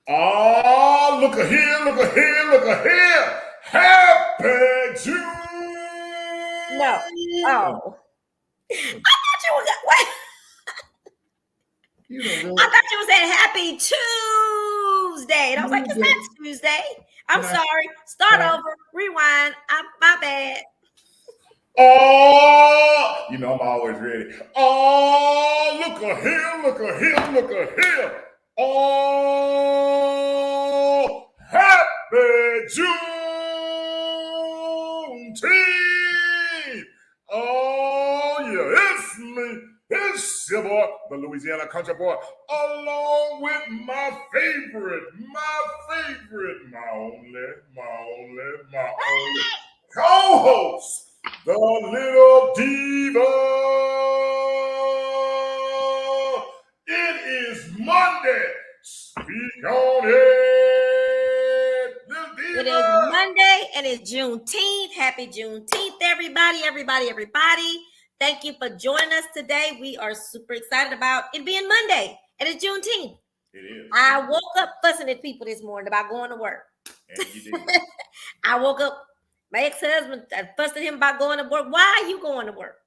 Oh, look at here, look at here, look at here. Happy No. June. Oh. I thought you was wait. You know I what? thought you was saying happy Tuesday. And I was like, it's Tuesday. not Tuesday. I'm Can I, sorry. Start can I? over. Rewind. My bad. Oh, you know I'm always ready. Oh, look at here, look at here, look at here. Oh, happy Juneteenth. Oh, yeah, it's me. It's your boy, the Louisiana Country Boy, along with my only co-host, the little diva. It is Monday. Speak on it, little It is diva. Monday and it's Juneteenth. Happy Juneteenth, everybody. Thank you for joining us today. We are super excited about it being Monday and it's Juneteenth. It is. I woke up fussing at people this morning about going to work. And you did. I woke up, my ex-husband, I fussed at him about going to work. Why are you going to work?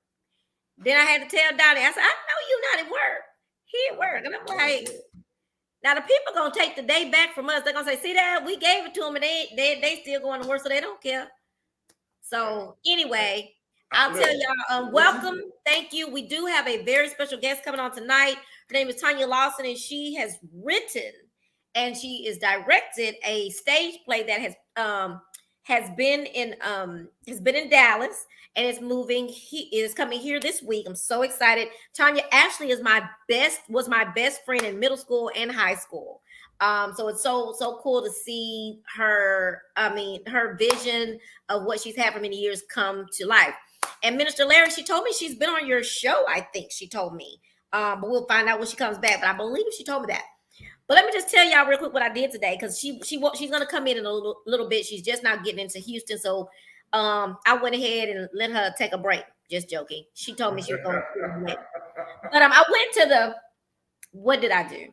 Then I had to tell Donnie, I said, I know you're not at work. He at work. And I'm like, now the people gonna take the day back from us. They're gonna say, see that? We gave it to them and they still going to work, so they don't care. So anyway, I'll tell y'all, welcome. Thank you. We do have a very special guest coming on tonight. Her name is Tanya Lawson, and she has written and she is directed a stage play that has been in Dallas and it's moving. He is coming here this week. I'm so excited. Tanya Ashley was my best friend in middle school and high school. So it's so cool to see her. I mean, her vision of what she's had for many years come to life. And Minister Larry, she told me she's been on your show. I think she told me, but we'll find out when she comes back. But I believe she told me that. But let me just tell y'all real quick what I did today, because she's gonna come in a little bit. She's just now getting into Houston, so I went ahead and let her take a break. Just joking. She told me she was gonna. But I went to the. What did I do?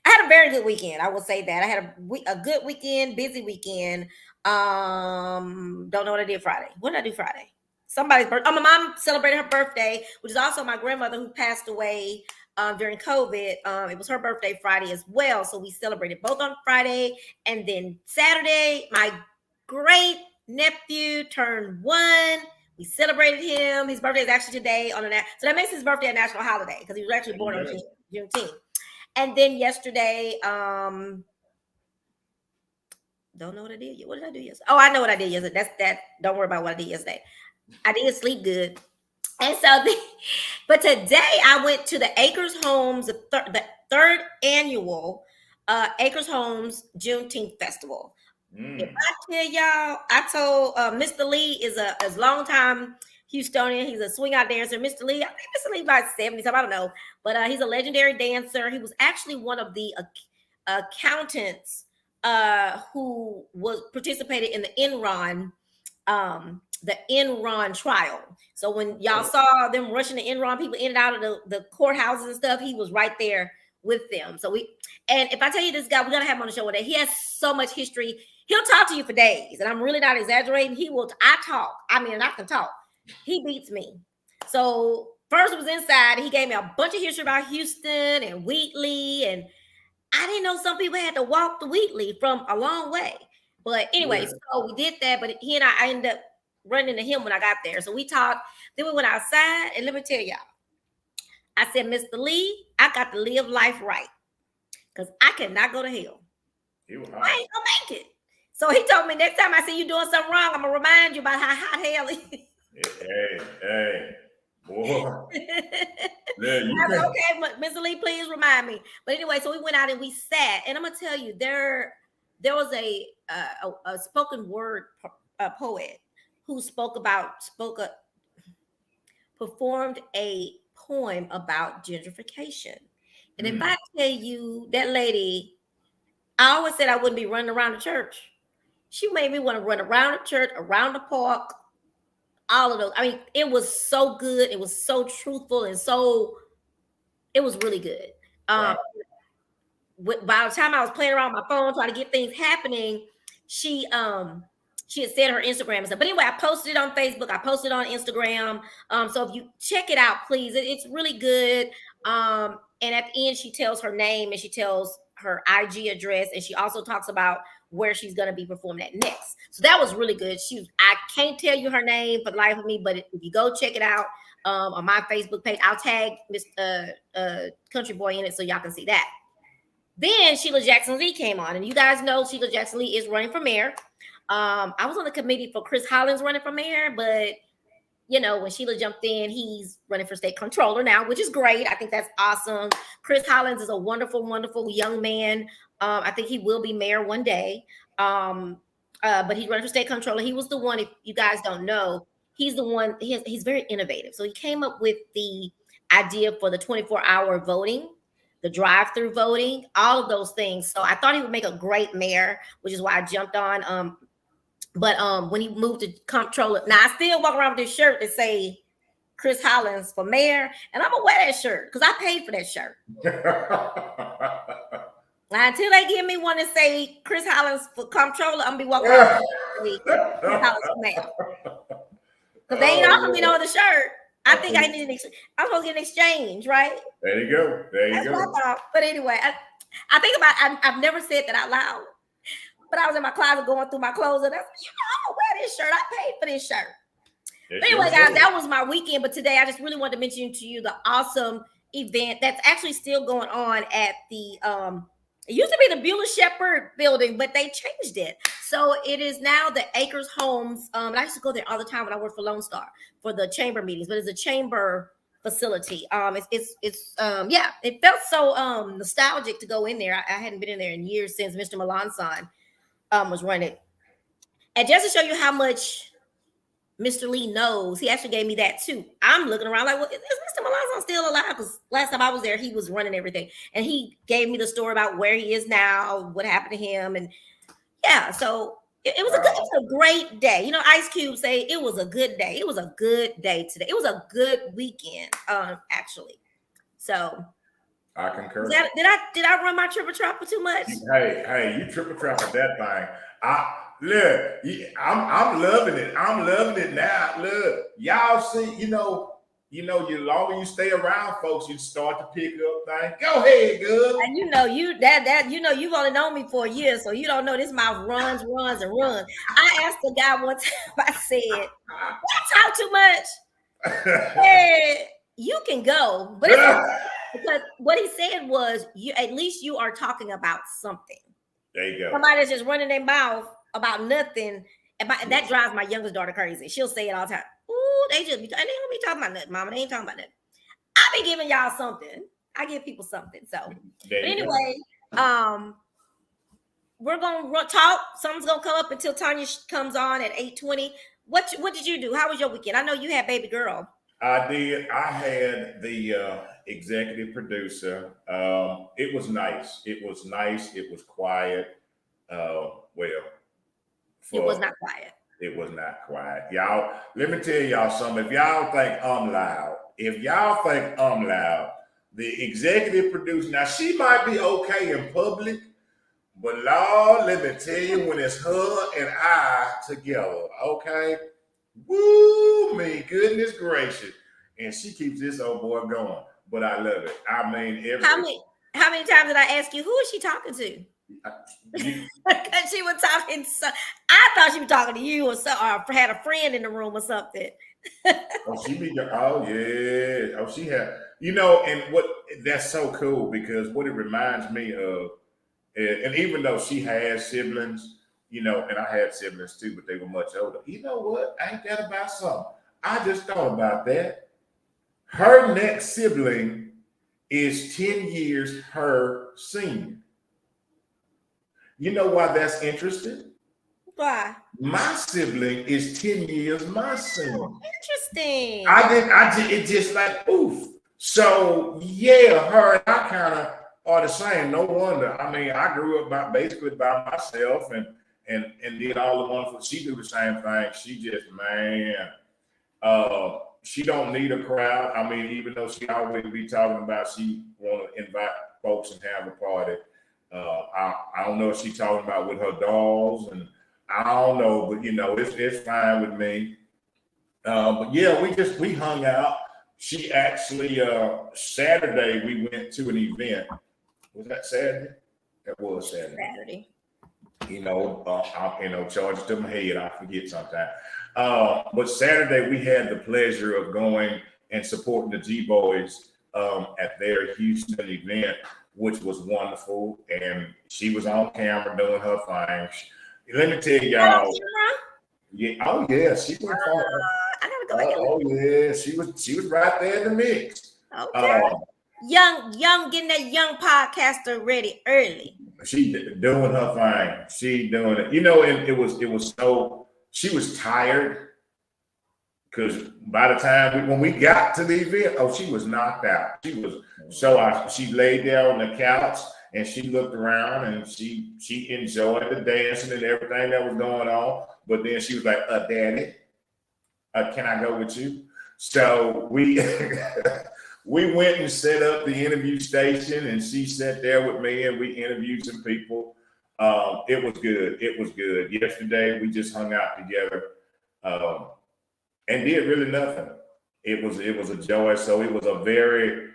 I had a very good weekend. I will say that I had a good weekend, busy weekend. Don't know what I did Friday. What did I do Friday? Somebody's birthday. Oh, my mom celebrated her birthday, which is also my grandmother who passed away during COVID. It was her birthday Friday as well, so we celebrated both on Friday, and then Saturday, my great nephew turned 1. We celebrated him. His birthday is actually today so that makes his birthday a national holiday because he was actually born on Juneteenth. And then yesterday, don't know what I did. What did I do yesterday? Oh, I know what I did yesterday. That's that. Don't worry about what I did yesterday. I didn't sleep good. And so, but today I went to the Acres Homes, the third annual Acres Homes Juneteenth Festival. If I tell y'all, I told Mr. Lee is a long time Houstonian. He's a swing out dancer. Mr. Lee, I think Mr. Lee about 70, I don't know, but he's a legendary dancer. He was actually one of the accountants who was participated in the Enron trial. So when y'all saw them rushing the Enron people in and out of the courthouses and stuff, he was right there with them. So and if I tell you this guy, we're gonna have him on the show one day. He has so much history. He'll talk to you for days, and I'm really not exaggerating. I talk. I mean, I can talk. He beats me. So first was inside. He gave me a bunch of history about Houston and Wheatley, and I didn't know some people had to walk to Wheatley from a long way. But anyway, so we did that. But he and I ended up running into him when I got there. So we talked. Then we went outside, and let me tell y'all, I said, Mr. Lee, I got to live life right because I cannot go to hell. I ain't gonna make it. So he told me next time I see you doing something wrong, I'm gonna remind you about how hot hell is. Hey, boy. Okay, Mr. Lee, please remind me. But anyway, so we went out and we sat, and I'm gonna tell you, there was a spoken word poet who performed a poem about gentrification. And if I tell you that lady, I always said I wouldn't be running around the church. She made me want to run around the church, around the park, all of those. I mean, it was so good. It was so truthful and it was really good. Wow. by the time I was playing around with my phone trying to get things happening, she had said her Instagram and stuff. But anyway, I posted it on Facebook. I posted it on Instagram. So if you check it out, please, it's really good. And at the end, she tells her name and she tells her IG address, and she also talks about where she's going to be performing at next. So that was really good. I can't tell you her name for the life of me, but if you go check it out on my Facebook page, I'll tag Miss Country Boy in it so y'all can see that. Then Sheila Jackson Lee came on, and you guys know Sheila Jackson Lee is running for mayor. I was on the committee for Chris Hollins running for mayor, but you know, when Sheila jumped in, he's running for state controller now, which is great. I think that's awesome. Chris Hollins is a wonderful, wonderful young man. I think he will be mayor one day. But he's running for state controller. He was the one, if you guys don't know, he's the one, he's very innovative. So he came up with the idea for the 24-hour voting, the drive-through voting, all of those things. So I thought he would make a great mayor, which is why I jumped on. But when he moved to comptroller, now I still walk around with this shirt that say Chris Hollins for mayor, and I'm gonna wear that shirt because I paid for that shirt. Until they give me one that say Chris Hollins for comptroller, I'm gonna be walking around with Chris Hollins for mayor. Because they ain't offering me no other shirt. I think I'm supposed to get an exchange, right? There you go. That's what I thought. But anyway, I think about I've never said that out loud. But I was in my closet going through my clothes, and I'm gonna wear this shirt. I paid for this shirt. But anyway, guys, that was my weekend. But today, I just really wanted to mention to you the awesome event that's actually still going on at the it used to be the Beulah Shepherd building, but they changed it. So it is now the Acres Homes. And I used to go there all the time when I worked for Lone Star for the chamber meetings, but it's a chamber facility. It felt so nostalgic to go in there. I hadn't been in there in years since Mr. Melanson was running. And just to show you how much Mr. Lee knows, he actually gave me that too. I'm looking around like, well, is Mr. Melanson still alive? Because last time I was there, he was running everything. And he gave me the story about where he is now, what happened to him. And yeah, so it was a great day. You know, Ice Cube say it was a good day. It was a good day today. It was a good weekend, actually. So I concur. Did I run my triple trapper too much? Hey, you triple trapper that thing. I'm loving it. I'm loving it now. Look, y'all see, you know, the longer you stay around folks, you start to pick up things. Go ahead, good. And you've only known me for a year, so you don't know this mouth runs and runs. I asked the guy one time, I said, I talk too much. Hey, you can go, but because what he said was, at least you are talking about something. There you go. Somebody that's just running their mouth about nothing, and that drives my youngest daughter crazy. She'll say it all the time. Ooh, they don't be talking about nothing, Mama. They ain't talking about nothing. I be giving y'all something. I give people something. So, but anyway, we're gonna talk. Something's gonna come up until Tanya comes on at 8:20. What did you do? How was your weekend? I know you had baby girl. I did. I had the executive producer. It was nice. It was nice. It was quiet. It was not quiet. It was not quiet. Y'all, let me tell y'all something. If y'all think I'm loud, the executive producer, now she might be okay in public, but Lord, let me tell you, when it's her and I together, okay? Woo, me, goodness gracious. And she keeps this old boy going. But I love it. I mean, how many times did I ask you, who is she talking to? Because she was talking, I thought she was talking to you or had a friend in the room or something. She had, and that's so cool, because what it reminds me of, and even though she has siblings, and I had siblings too, but they were much older. You know what? Ain't that about something? I just thought about that. Her next sibling is 10 years her senior. You know why that's interesting? Why? My sibling is 10 years my senior. Interesting. It just like, oof. So yeah, her and I kind of are the same. No wonder. I mean, I grew up basically by myself and did all the wonderful. She do the same thing. She just, she don't need a crowd. I mean, even though she always be talking about she want to invite folks and have a party, I don't know if she's talking about with her dolls, and I don't know, but it's fine with me. But yeah, we hung out. She actually Saturday we went to an event. Was that Saturday? That was Saturday. Charges to my head. I forget sometimes. But Saturday we had the pleasure of going and supporting the G Boys at their Houston event, which was wonderful. And she was on camera doing her thing. Let me tell y'all. Yeah. Oh yeah. She went far. I gotta go. Oh yeah. She was right there in the mix. Okay. Young, getting that young podcaster ready early. She doing her thing. She doing it. And it was so she was tired because by the time when we got to the event, she was knocked out. She was she laid there on the couch and she looked around and she enjoyed the dancing and everything that was going on. But then she was like, Daddy, can I go with you? So we we went and set up the interview station, and she sat there with me, and we interviewed some people. It was good. It was good. Yesterday, we just hung out together and did really nothing. It was a joy. So it was a very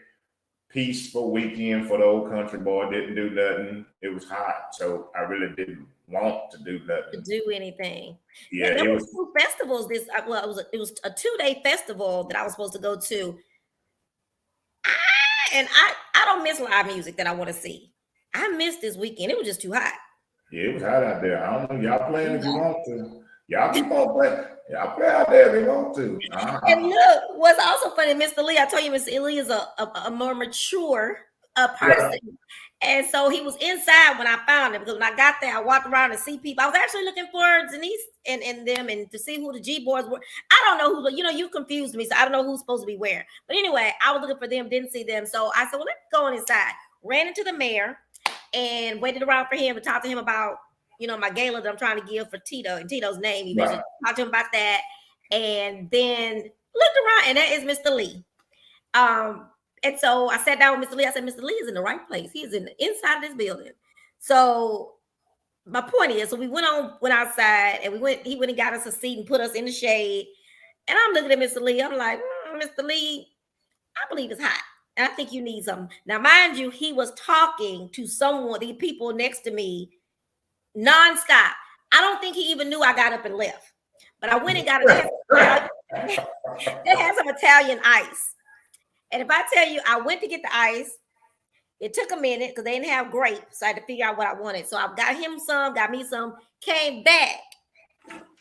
peaceful weekend for the old country boy. Didn't do nothing. It was hot, so I really didn't want to do nothing. To do anything. Yeah, and there was 2 festivals. It was a 2-day festival that I was supposed to go to. And I don't miss live music that I want to see. I missed this weekend. It was just too hot. Yeah, it was hot out there. I don't know. Y'all playing if you want to. Y'all keep on playing. Y'all play out there if you want to. And look, what's also funny, Mr. Lee, I told you Mr. Lee is a more mature person. Yeah. And so he was inside when I found him, because when I got there, I walked around and see people. I was actually looking for Denise and them and to see who the G boys were. I don't know who, you confused me, so I don't know who's supposed to be where. But anyway, I was looking for them, didn't see them. So I said, well, let's go on inside. Ran into the mayor and waited around for him to talk to him about, my gala that I'm trying to give for Tito, in Tito's name. He mentioned, talked to him about that. And then looked around, and that is Mr. Lee. And so I sat down with Mr. Lee. I said, Mr. Lee is in the right place. He is in the inside of this building. So my point is, so we went outside, and he went and got us a seat and put us in the shade. And I'm looking at Mr. Lee. I'm like, Mr. Lee, I believe it's hot. And I think you need something. Now, mind you, he was talking to the people next to me nonstop. I don't think he even knew I got up and left. But I went and got they had some Italian ice. And if I tell you, I went to get the ice, it took a minute because they didn't have grapes. So I had to figure out what I wanted. So I got him some, got me some, came back.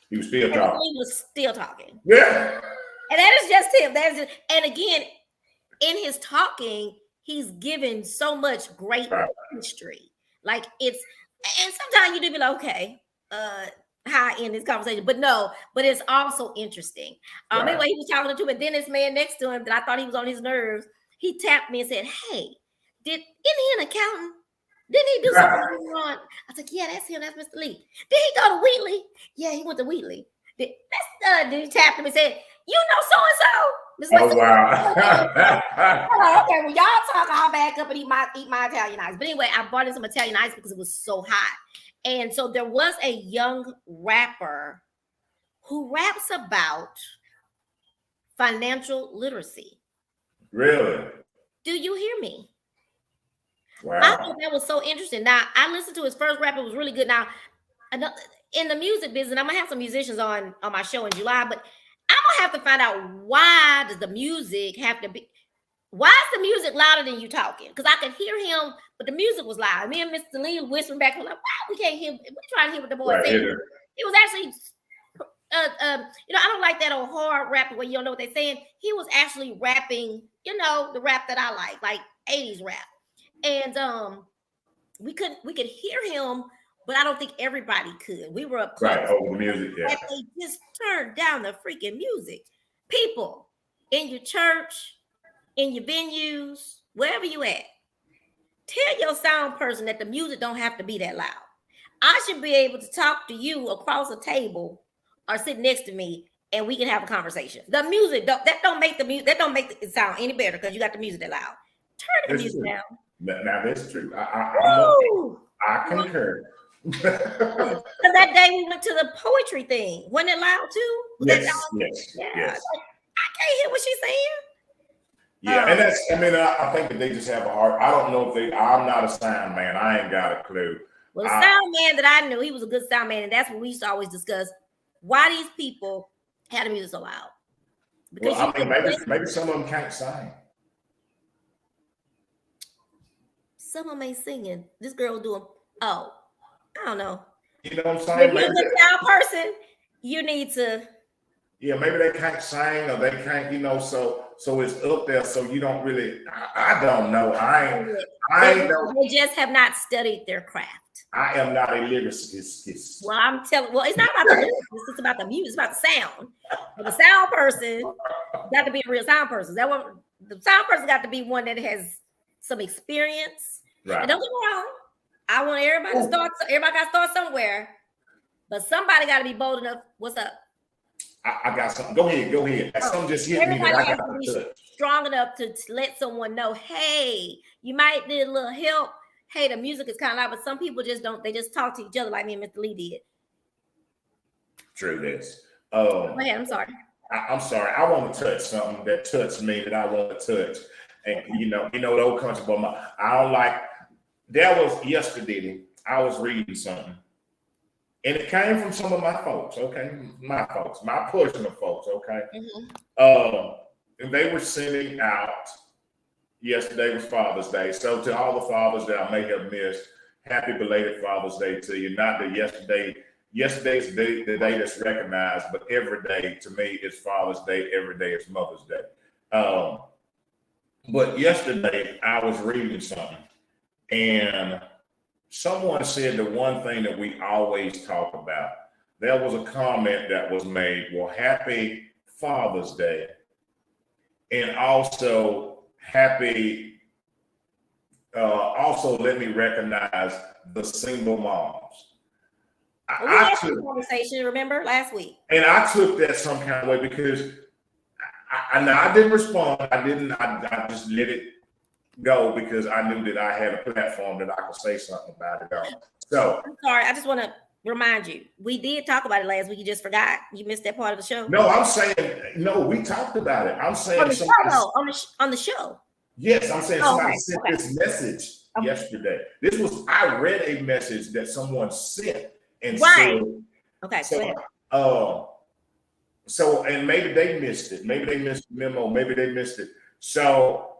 He was still talking. He was still talking. Yeah. And that is just him. And again, in his talking, he's given so much great history. Like and sometimes you do be like, okay, how I end this conversation, but it's also interesting. Anyway, he was talking to him, and then this man next to him that I thought he was on his nerves, he tapped me and said, "Hey, isn't he an accountant? Didn't he do something wrong?" I was like, "Yeah, that's him. That's Mr. Lee. Did he go to Wheatley? Yeah, he went to Wheatley. Did he tap him and said, you know so and so?" Oh wow! Okay, well y'all talk. I'll back up and eat my Italian ice. But anyway, I bought in some Italian ice because it was so hot. And so there was a young rapper who raps about financial literacy. Really? Do you hear me? Wow. I thought that was so interesting. Now, I listened to his first rap. It was really good. Now, in the music business, I'm going to have some musicians on my show in July, but I'm going to have to find out, why does the music have to be... Why is the music louder than you talking? Because I could hear him, but the music was loud. Me and Mr. Lee whispering back. I'm like, wow, we can't hear. We're trying to hear what the boys saying. It was actually, I don't like that old hard rap where you don't know what they're saying. He was actually rapping, the rap that I like 80s rap. And we could hear him, but I don't think everybody could. We were up close. Right, over the music, yeah. And they just turned down the freaking music. People in your church, in your venues, wherever you at, tell your sound person that the music don't have to be that loud. I should be able to talk to you across a table or sit next to me, and we can have a conversation. The music that don't make it sound any better because you got the music that loud. Turn the music down. Now that's true. I concur. Because that day we went to the poetry thing. Wasn't it loud too? Was that Yes, loud? yes, Yeah. yes. I can't hear what she's saying. Yeah, and that's, I mean, I think that they just have a heart. I don't know if they, I'm not a sound man. I ain't got a clue. Well, the sound man that I knew, he was a good sound man, and that's what we used to always discuss. Why these people had the music so loud? Because well, I mean, maybe some of them can't sing. Some of them ain't singing. This girl doing, I don't know. You know what I'm saying? If you're a good sound person, you need to. Yeah, maybe they can't sing or they can't, you know, so it's up there. So you don't really, I don't know. They just have not studied their craft. I am not a lyricist. Well, I'm telling. Well, it's not about the lyrics. It's about the music. It's about the sound. But the sound person got to be a real sound person. That one, the sound person got to be one that has some experience. Right. And don't get me wrong. I want everybody to start. Everybody got to start somewhere. But somebody got to be bold enough. What's up? I got something. Go ahead. Something just hit me that I got to touch. Strong enough to let someone know, hey, you might need a little help. Hey, the music is kind of loud, but some people just don't. They just talk to each other like me and Mr. Lee did. True this. Go ahead. I'm sorry. I'm sorry. I want to touch something that touched me that I want to touch. And you know the old country boy. I don't like. That was yesterday. I was reading something. And it came from some of my folks, okay? My folks, my portion of folks, okay? Mm-hmm. And they were sending out, yesterday was Father's Day. So to all the fathers that I may have missed, happy belated Father's Day to you. Not that yesterday's the day that's recognized, but every day to me is Father's Day. Every day is Mother's Day. But yesterday I was reading something and someone said the one thing that we always talk about. There was a comment that was made, well, happy Father's Day. And also let me recognize the single moms. We had a conversation, remember, last week. And I took that some kind of way because I didn't respond. I just let it go because I knew that I had a platform that I could say something about it. So I'm sorry, I just want to remind you, we did talk about it last week. You just forgot. You missed that part of the show. No, I'm saying no. We talked about it. I'm saying on the show. On the show. Yes, I'm saying somebody sent this message yesterday. I read a message that someone sent and said. Okay. So and maybe they missed it. Maybe they missed the memo. Maybe they missed it. So.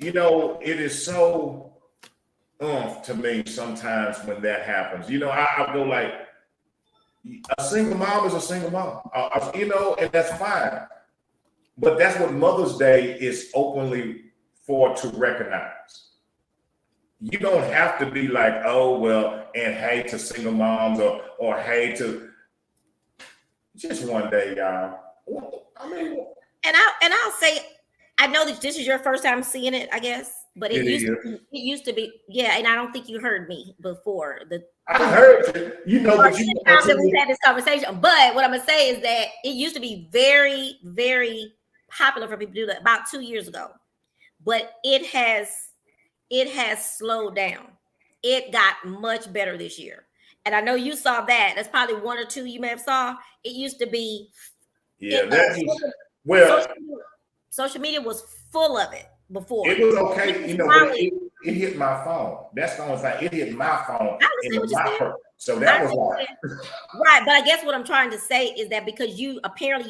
You know, it is so to me sometimes when that happens. You know, I go like, a single mom is a single mom, you know, and that's fine. But that's what Mother's Day is openly for to recognize. You don't have to be like, oh, well, and hey to single moms or hey to just one day, y'all. I mean, and I'll say, I know that this is your first time seeing it, I guess, but it used to be, yeah. And I don't think you heard me before. I heard you. You know, but you that we've had this conversation. But what I'm gonna say is that it used to be very, very popular for people to do that about 2 years ago, but it has slowed down. It got much better this year, and I know you saw that. That's probably one or two you may have saw. It used to be, social media was full of it before. It was okay, you know, but it hit my phone. That's the only thing. It hit my phone. So that was why. Right, but I guess what I'm trying to say is that because you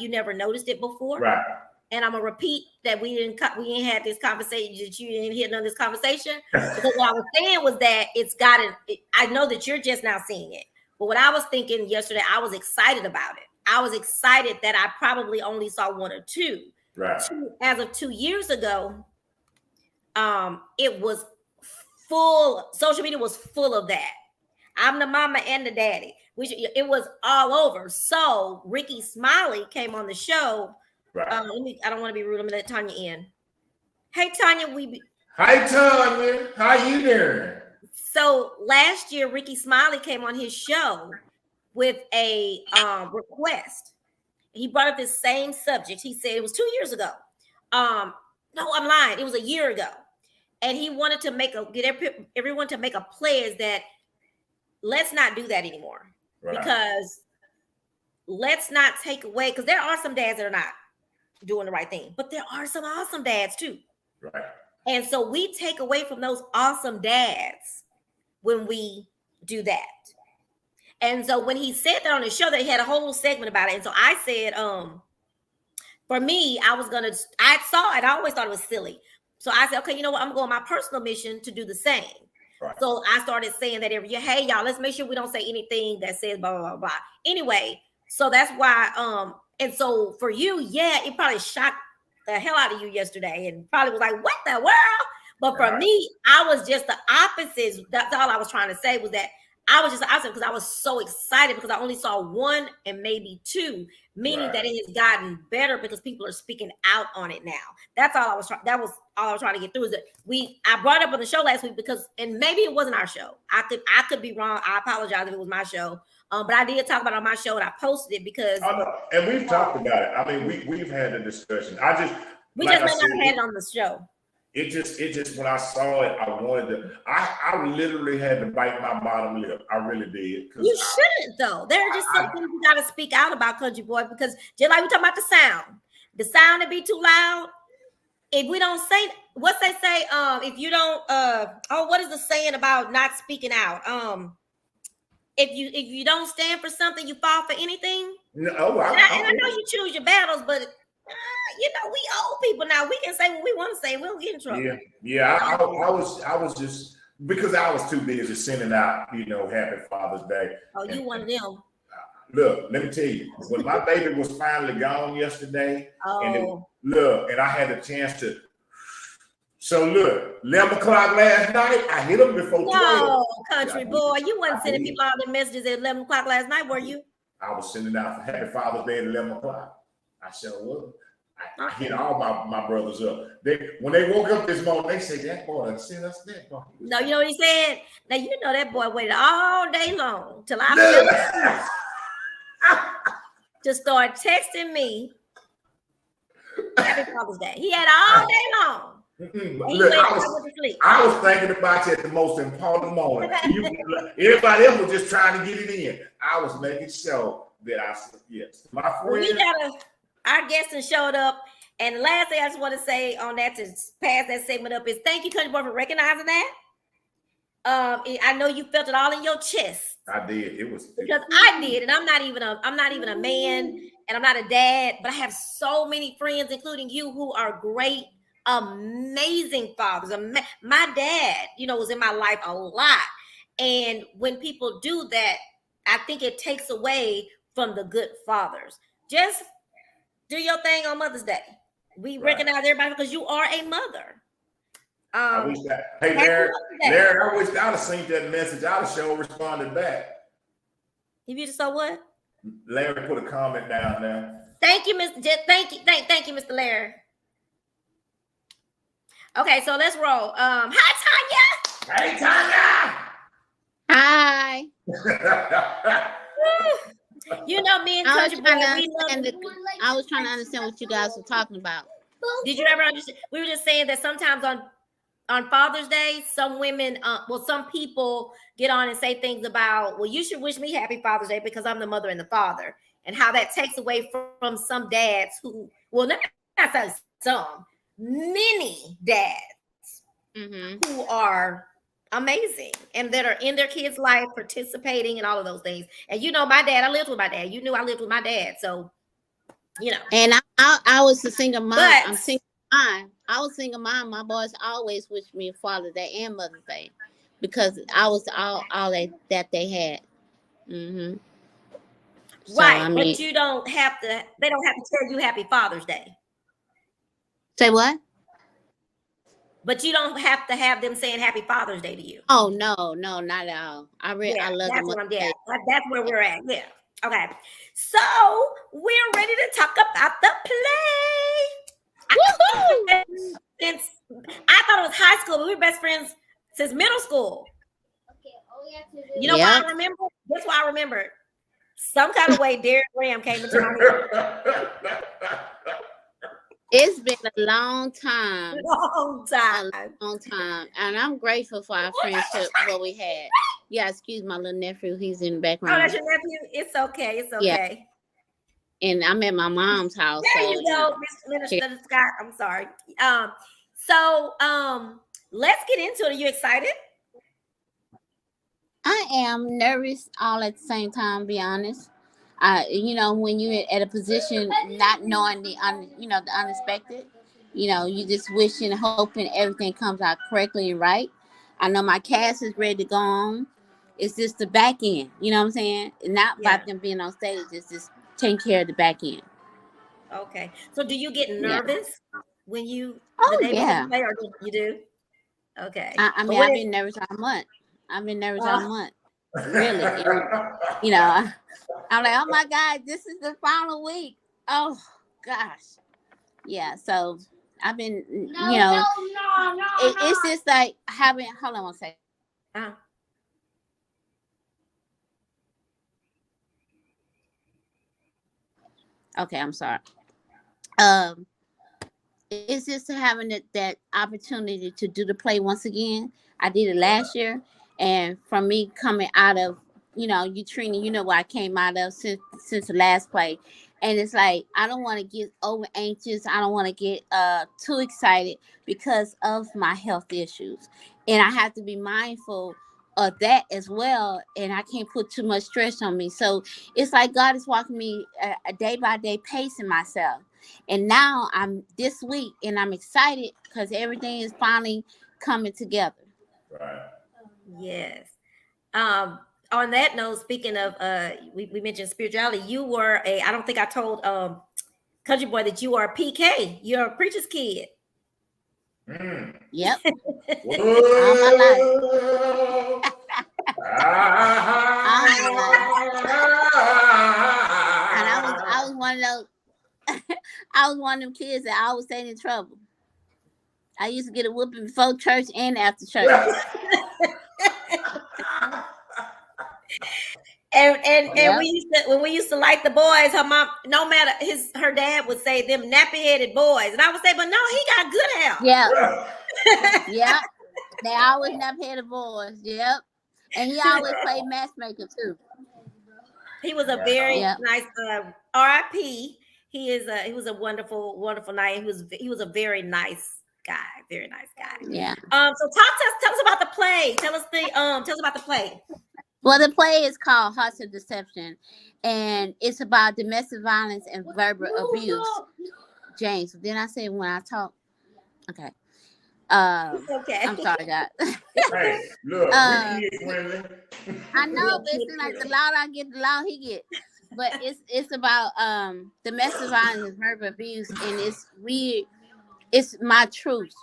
never noticed it before. Right. And I'm gonna repeat that we ain't had this conversation, that you didn't hear none of this conversation. Because what I was saying was that I know that you're just now seeing it. But what I was thinking yesterday, I was excited about it. I was excited that I probably only saw one or two. Right. As of 2 years ago, it was full. Social media was full of that. I'm the mama and the daddy, which it was all over. So Ricky Smiley came on the show. Right. I don't want to be rude. I'm gonna let Tanya in. Hey Tanya, Hi Tanya, how you doing? So last year, Ricky Smiley came on his show with a request. He brought up this same subject. He said it was 2 years ago. No, I'm lying. It was a year ago. and he wanted to get everyone to make a pledge that let's not do that anymore. Right. Because let's not take away, because there are some dads that are not doing the right thing, but there are some awesome dads too. Right. And so we take away from those awesome dads when we do that. And so when he said that on the show, that he had a whole segment about it. And so I said, for me, I saw it. I always thought it was silly. So I said, okay, you know what? I'm going on my personal mission to do the same. Right. So I started saying that every year, hey, y'all, let's make sure we don't say anything that says blah, blah, blah, blah. Anyway, so that's why, and so for you, yeah, it probably shocked the hell out of you yesterday and probably was like, what the world? But for me, I was just the opposite. That's all I was trying to say, was that I was just the opposite, because I was so excited because I only saw one and maybe two, meaning that it has gotten better because people are speaking out on it now. That's all I was trying. That was all I was trying to get through, is that I brought up on the show last week because, and maybe it wasn't our show. I could be wrong. I apologize if it was my show. But I did talk about it on my show and I posted it because. Oh, no. And we've talked about it. I mean, we've had a discussion. We just may not have had it on the show. It just when I saw it, I wanted to. I literally had to bite my bottom lip. I really did. You shouldn't, though. There are just some things you got to speak out about, Country Boy, because just like we talking about the sound to be too loud. If we don't say what they say, if you don't, what is the saying about not speaking out? If you don't stand for something, you fall for anything. No, I know you choose your battles, but. We old people now. We can say what we want to say. We don't get in trouble. Yeah. I was just, because I was too busy sending out, Happy Father's Day. Oh, you one of them. Look, let me tell you, when my baby was finally gone yesterday, and I had a chance to. So look, 11 o'clock last night, I hit him before 12. No, Country Boy, you wasn't sending people all the messages at 11 o'clock last night, were you? I was sending out for Happy Father's Day at 11 o'clock. I sure was. I hit all my brothers up. When they woke up this morning, they said, that boy done sent us that boy. No, you know what he said? Now, that boy waited all day long till I to start texting me Happy Father's Day. He had all day long. Look, I was thinking about you at the most important moment. Everybody else was just trying to get it in. I was making sure that I said, yes. My friend. Our guest has showed up. And the last thing I just want to say on that, to pass that segment up, is thank you, Country Boy, for recognizing that. I know you felt it all in your chest. I did. Because I did, and I'm not even a man, and I'm not a dad, but I have so many friends, including you, who are great, amazing fathers. My dad, was in my life a lot. And when people do that, I think it takes away from the good fathers. Just do your thing on Mother's Day. We recognize everybody because you are a mother. I wish that. Hey, Larry, I wish I'd have seen that message. I'd have sure responded back. If you just saw what? Larry put a comment down there. Thank you, Mr. Jet. Thank you, Mr. Larry. Okay, so let's roll. Hi, Tanya. Hey, Tanya. Hi. Me and Country Boy, I was trying to understand what you guys were talking about. Did you ever understand? We were just saying that sometimes on Father's Day, some women, some people get on and say things about, well, you should wish me Happy Father's Day because I'm the mother and the father, and how that takes away from some dads who, not some, many dads who are amazing and that are in their kids' life, participating and all of those things. And my dad, I lived with my dad. You knew I lived with my dad, so And I was a single mom. I'm single mom. I was single mom. My boys always wished me Father's Day and Mother's Day because I was all that they had. Right, but you don't have to. They don't have to tell you Happy Father's Day. Say what? But you don't have to have them saying Happy Father's Day to you. Oh no, not at all. I love them. That's where we're at. Yeah. Okay. So we're ready to talk about the play. Since I thought it was high school, but we were best friends since middle school. Okay. Why I remember? That's why I remember. Some kind of way Derek Graham came into my head. It's been a long time. Long time. A long time. And I'm grateful for our friendship, what we had. Yeah, excuse my little nephew. He's in the Oh, background. that's your nephew? It's okay. It's Yeah. okay. And I'm at my mom's house. There so, you go, Mr. Minister Scott. I'm sorry. So let's get into it. Are you excited? I am nervous all at the same time, be honest. When you're at a position not knowing the unexpected, you just wishing and hoping everything comes out correctly and right. I know my cast is ready to go on. It's just the back end, you know what I'm saying? Not about them being on stage, it's just taking care of the back end. Okay. So do you get nervous when the day before yeah. you play, or you do? Okay. I've been nervous all month. Really. And, I'm like, oh my God, this is the final week. Oh gosh. Yeah. So I've been, it's just like having, hold on one second. Okay, I'm sorry. It's just having that opportunity to do the play once again. I did it last year, and from me coming out of, Trina, what I came out of since the last play, and it's like I don't want to get over anxious. I don't want to get too excited because of my health issues, and I have to be mindful of that as well, and I can't put too much stress on me. So it's like God is walking me a day by day, pacing myself. And now I'm this week, and I'm excited because everything is finally coming together. Right. Yes. On that note, speaking of, we mentioned spirituality. You were I don't think I told Country Boy that you are a PK. You're a preacher's kid. Yep. All my life. And I was one of those. I was one of them kids that always stayed in trouble. I used to get a whooping before church and after church. And when we used to like the boys, her mom, no matter her dad would say them nappy headed boys, and I would say, but no, he got good hair. Yeah, yeah. They always nappy headed boys. Yep, and he always played matchmaker too. He was a very nice R.I.P. He was a wonderful, wonderful night. He was a very nice guy. Very nice guy. Yeah. So tell us about the play. Tell us about the play. Well, the play is called Hearts of Deception, and it's about domestic violence and verbal abuse. James, didn't I say when I talk? Okay. Okay. I'm sorry, God. Hey, look, we friendly. I know, but it's like the louder I get, the louder he get. But it's about domestic violence and verbal abuse, and it's weird. It's my truth.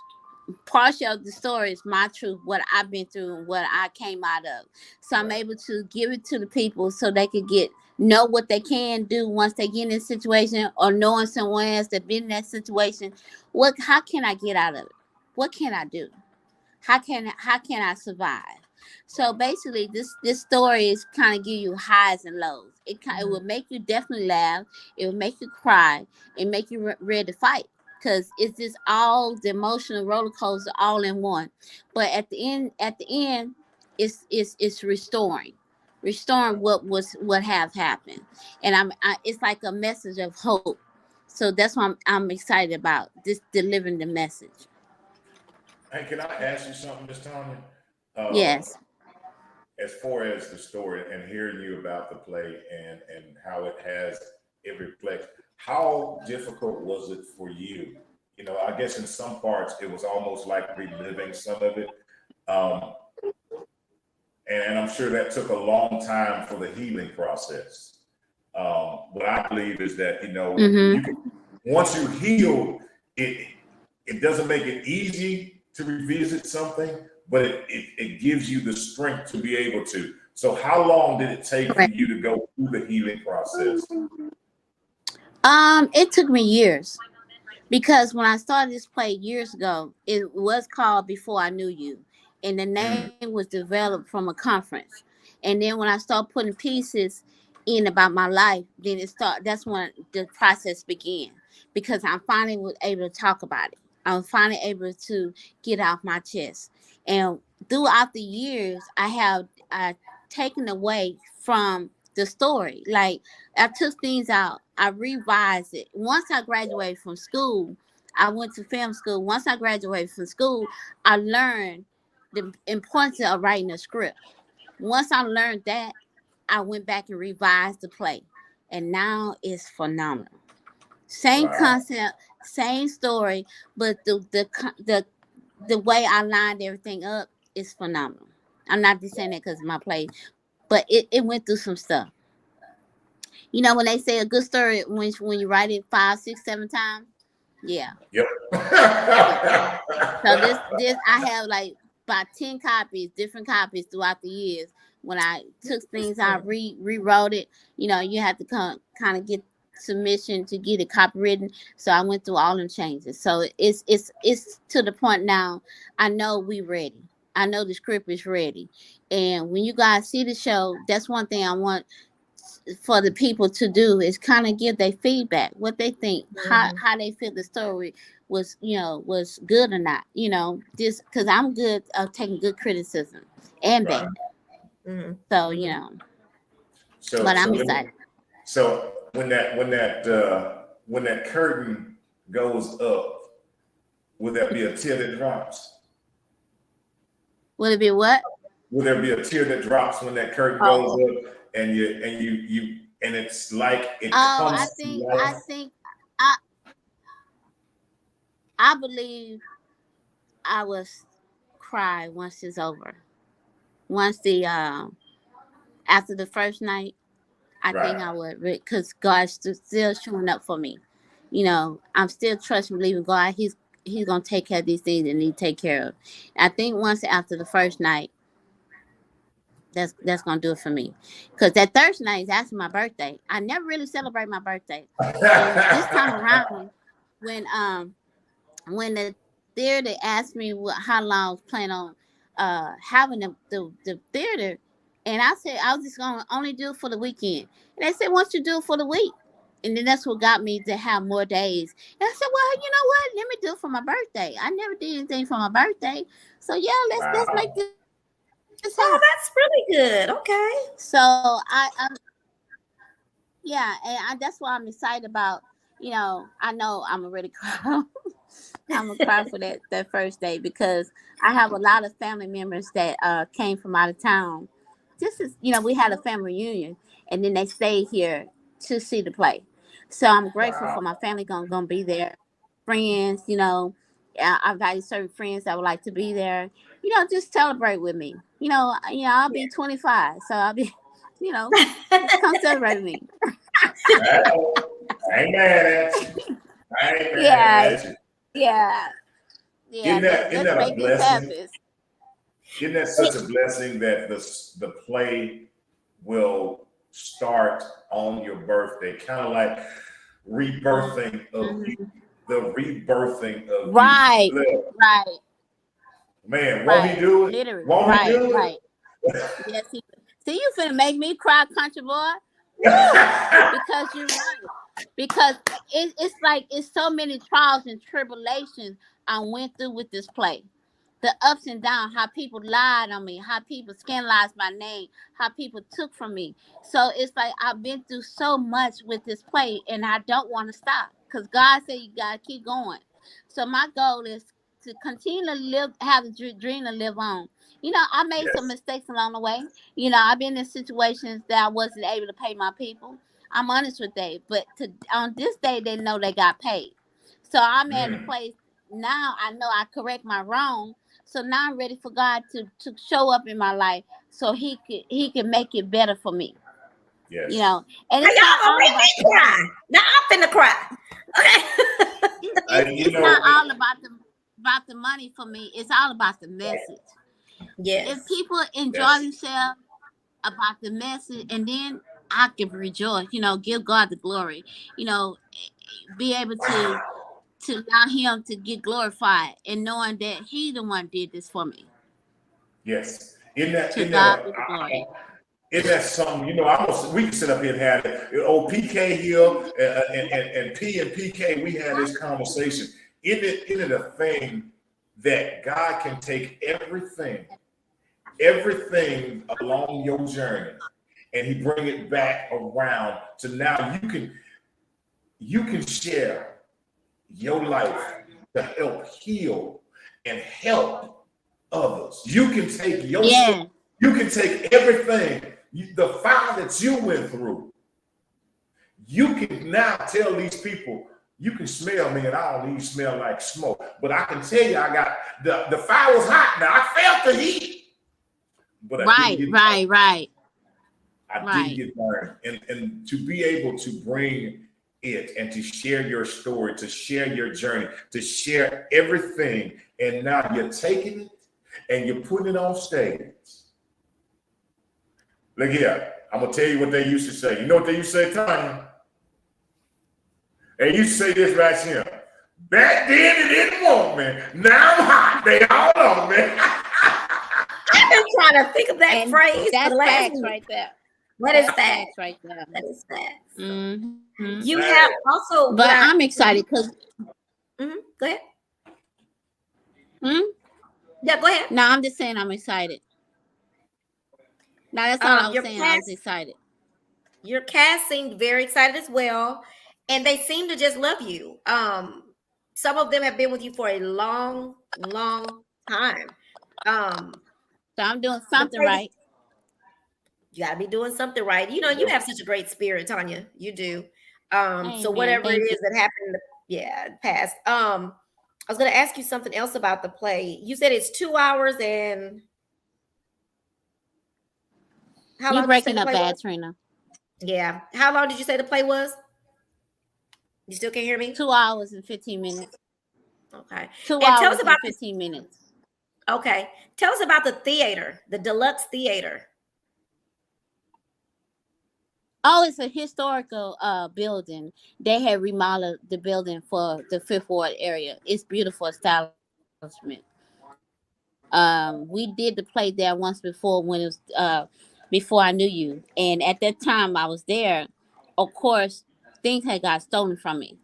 Partial of the story is my truth, what I've been through and what I came out of. So I'm able to give it to the people so they can know what they can do once they get in a situation, or knowing someone else that been in that situation. How can I get out of it? What can I do? How can I survive? So basically, this story is kind of give you highs and lows. It will make you definitely laugh. It will make you cry. It make you ready to fight. Because it's just all the emotional roller coaster all in one. But at the end, it's restoring what have happened, and it's like a message of hope. So that's why I'm excited about this, delivering the message. Hey, can I ask you something, Miss Tanya? Yes. As far as the story and hearing you about the play and how it reflects. How difficult was it for you? I guess in some parts it was almost like reliving some of it. And I'm sure that took a long time for the healing process. What I believe is that, once you heal, it doesn't make it easy to revisit something, but it gives you the strength to be able to. So how long did it take for you to go through the healing process? It took me years, because when I started this play years ago, it was called Before I Knew You, and the name was developed from a conference. And then when I started putting pieces, in about my life, then that's when the process began, because I'm finally was able to talk about it. I'm finally able to get off my chest. And throughout the years, I have taken away from the story. Like, I took things out, I revised it. Once I graduated from school, I went to film school. Once I graduated from school, I learned the importance of writing a script. Once I learned that, I went back and revised the play, and now it's phenomenal. Same Wow. concept, same story, but the way I lined everything up is phenomenal. I'm not just saying that because of my play, but it went through some stuff. You know, when they say a good story, when you write it 5, 6, 7 times, yeah. Yep. So this I have like about 10 copies, different copies throughout the years. When I took things out, rewrote it, you know, you have to kind of get submission to get it copywritten. So I went through all them changes. So it's to the point now. I know we ready. I know the script is ready. And when you guys see the show, that's one thing I want for the people to do is kind of give their feedback, what they think, how they feel the story was, you know, was good or not, you know, just because I'm good of taking good criticism and bad. So, you know, but I'm excited. So when that curtain goes up, will there be a tear that drops? Will it be what? Will there be a tear that drops when that curtain goes up? And it's like it comes to life? I believe I will cry once it's over. Once the after the first night, I think I would, because God's still showing up for me. You know, I'm still trusting, believing God. He's gonna take care of these things and He take care of. I think once after the first night, that's gonna do it for me, because that Thursday night is actually my birthday. I never really celebrate my birthday, and this time around, when the theater asked me how long I was planning on having the theater, and I said I was just gonna only do it for the weekend, and they said once you do it for the week, and then that's what got me to have more days. And I said, well, you know what? Let me do it for my birthday. I never did anything for my birthday, so yeah, let's make this. Oh, that's really good. Okay. So yeah, and that's why I'm excited about. You know I'm already cry. I'm gonna cry for that first day, because I have a lot of family members that came from out of town. This is, you know, we had a family reunion, and then they stayed here to see the play. So I'm grateful for my family gonna be there. Friends, you know, I've got certain friends that would like to be there. You know, just celebrate with me. You know, I'll be 25, so I'll be, you know, just come celebrate with me. I ain't mad at you. Yeah. Isn't that a blessing? Isn't that such a blessing that the play will start on your birthday, kind of like rebirthing of you, the rebirthing of right, you. Right. Man, won't he do it? Literally, won't he do it? Right. Yes, he. See, you finna make me cry, country boy. Because you're right. Because it's like it's so many trials and tribulations I went through with this play. The ups and downs, how people lied on me, how people scandalized my name, how people took from me. So it's like I've been through so much with this play, and I don't want to stop, because God said you gotta keep going. So my goal is to continue to have the dream to live on. You know, I made some mistakes along the way. You know, I've been in situations that I wasn't able to pay my people. I'm honest with they, but on this day they know they got paid. So I'm at a place now. I know I correct my wrong. So now I'm ready for God to show up in my life, so He can make it better for me. Yes. You know, and it's not all about cry. Now I'm finna cry. Okay. It's not all about the money for me. It's all about the message. Yes. If people enjoy themselves about the message, and then I can rejoice. You know, give God the glory. You know, be able to allow Him to get glorified, and knowing that He the one did this for me. Yes. God be the glory. Isn't that something? You know, we can sit up here and have it. Old PK here and P and PK. We had this conversation. Isn't it a thing that God can take everything along your journey, and He bring it back around to now you can share your life to help heal and help others. You can take your you can take everything, the fire that you went through. You can now tell these people, you can smell me, and I don't even smell like smoke. But I can tell you, I got the fire was hot. Now I felt the heat, but I didn't get burned. And to be able to bring it and to share your story, to share your journey, to share everything, and now you're taking it and you're putting it on stage. Look here, I'm gonna tell you what they used to say. You know what they used to say, Tanya? They used to say this right here. Back then they didn't want me. Now I'm hot. They all know me. I've been trying to think of that phrase. That's facts right there. What is that? Right there. That is facts. Mm-hmm. You have also, but I'm excited because. Go ahead. Hmm? Yeah, go ahead. No, I'm just saying I'm excited. No, that's all I was saying. I was excited. Your cast seemed very excited as well, and they seem to just love you. Some of them have been with you for a long, long time. So I'm doing something right. You gotta be doing something right. You know, you have such a great spirit, Tanya. You do. Amen. So whatever it is that happened, past. I was gonna ask you something else about the play. You said it's 2 hours and how long? You're breaking up bad, Trina. Yeah. How long did you say the play was? You still can't hear me? 2 hours and 15 minutes. Okay. 2 and hours tell us about and 15 minutes. Okay. Tell us about the theater, the deluxe theater. Oh, it's a historical building. They had remodeled the building for the Fifth Ward area. It's beautiful establishment. We did the play there once before when it was before I knew you, and at that time I was there. Of course, things had got stolen from me,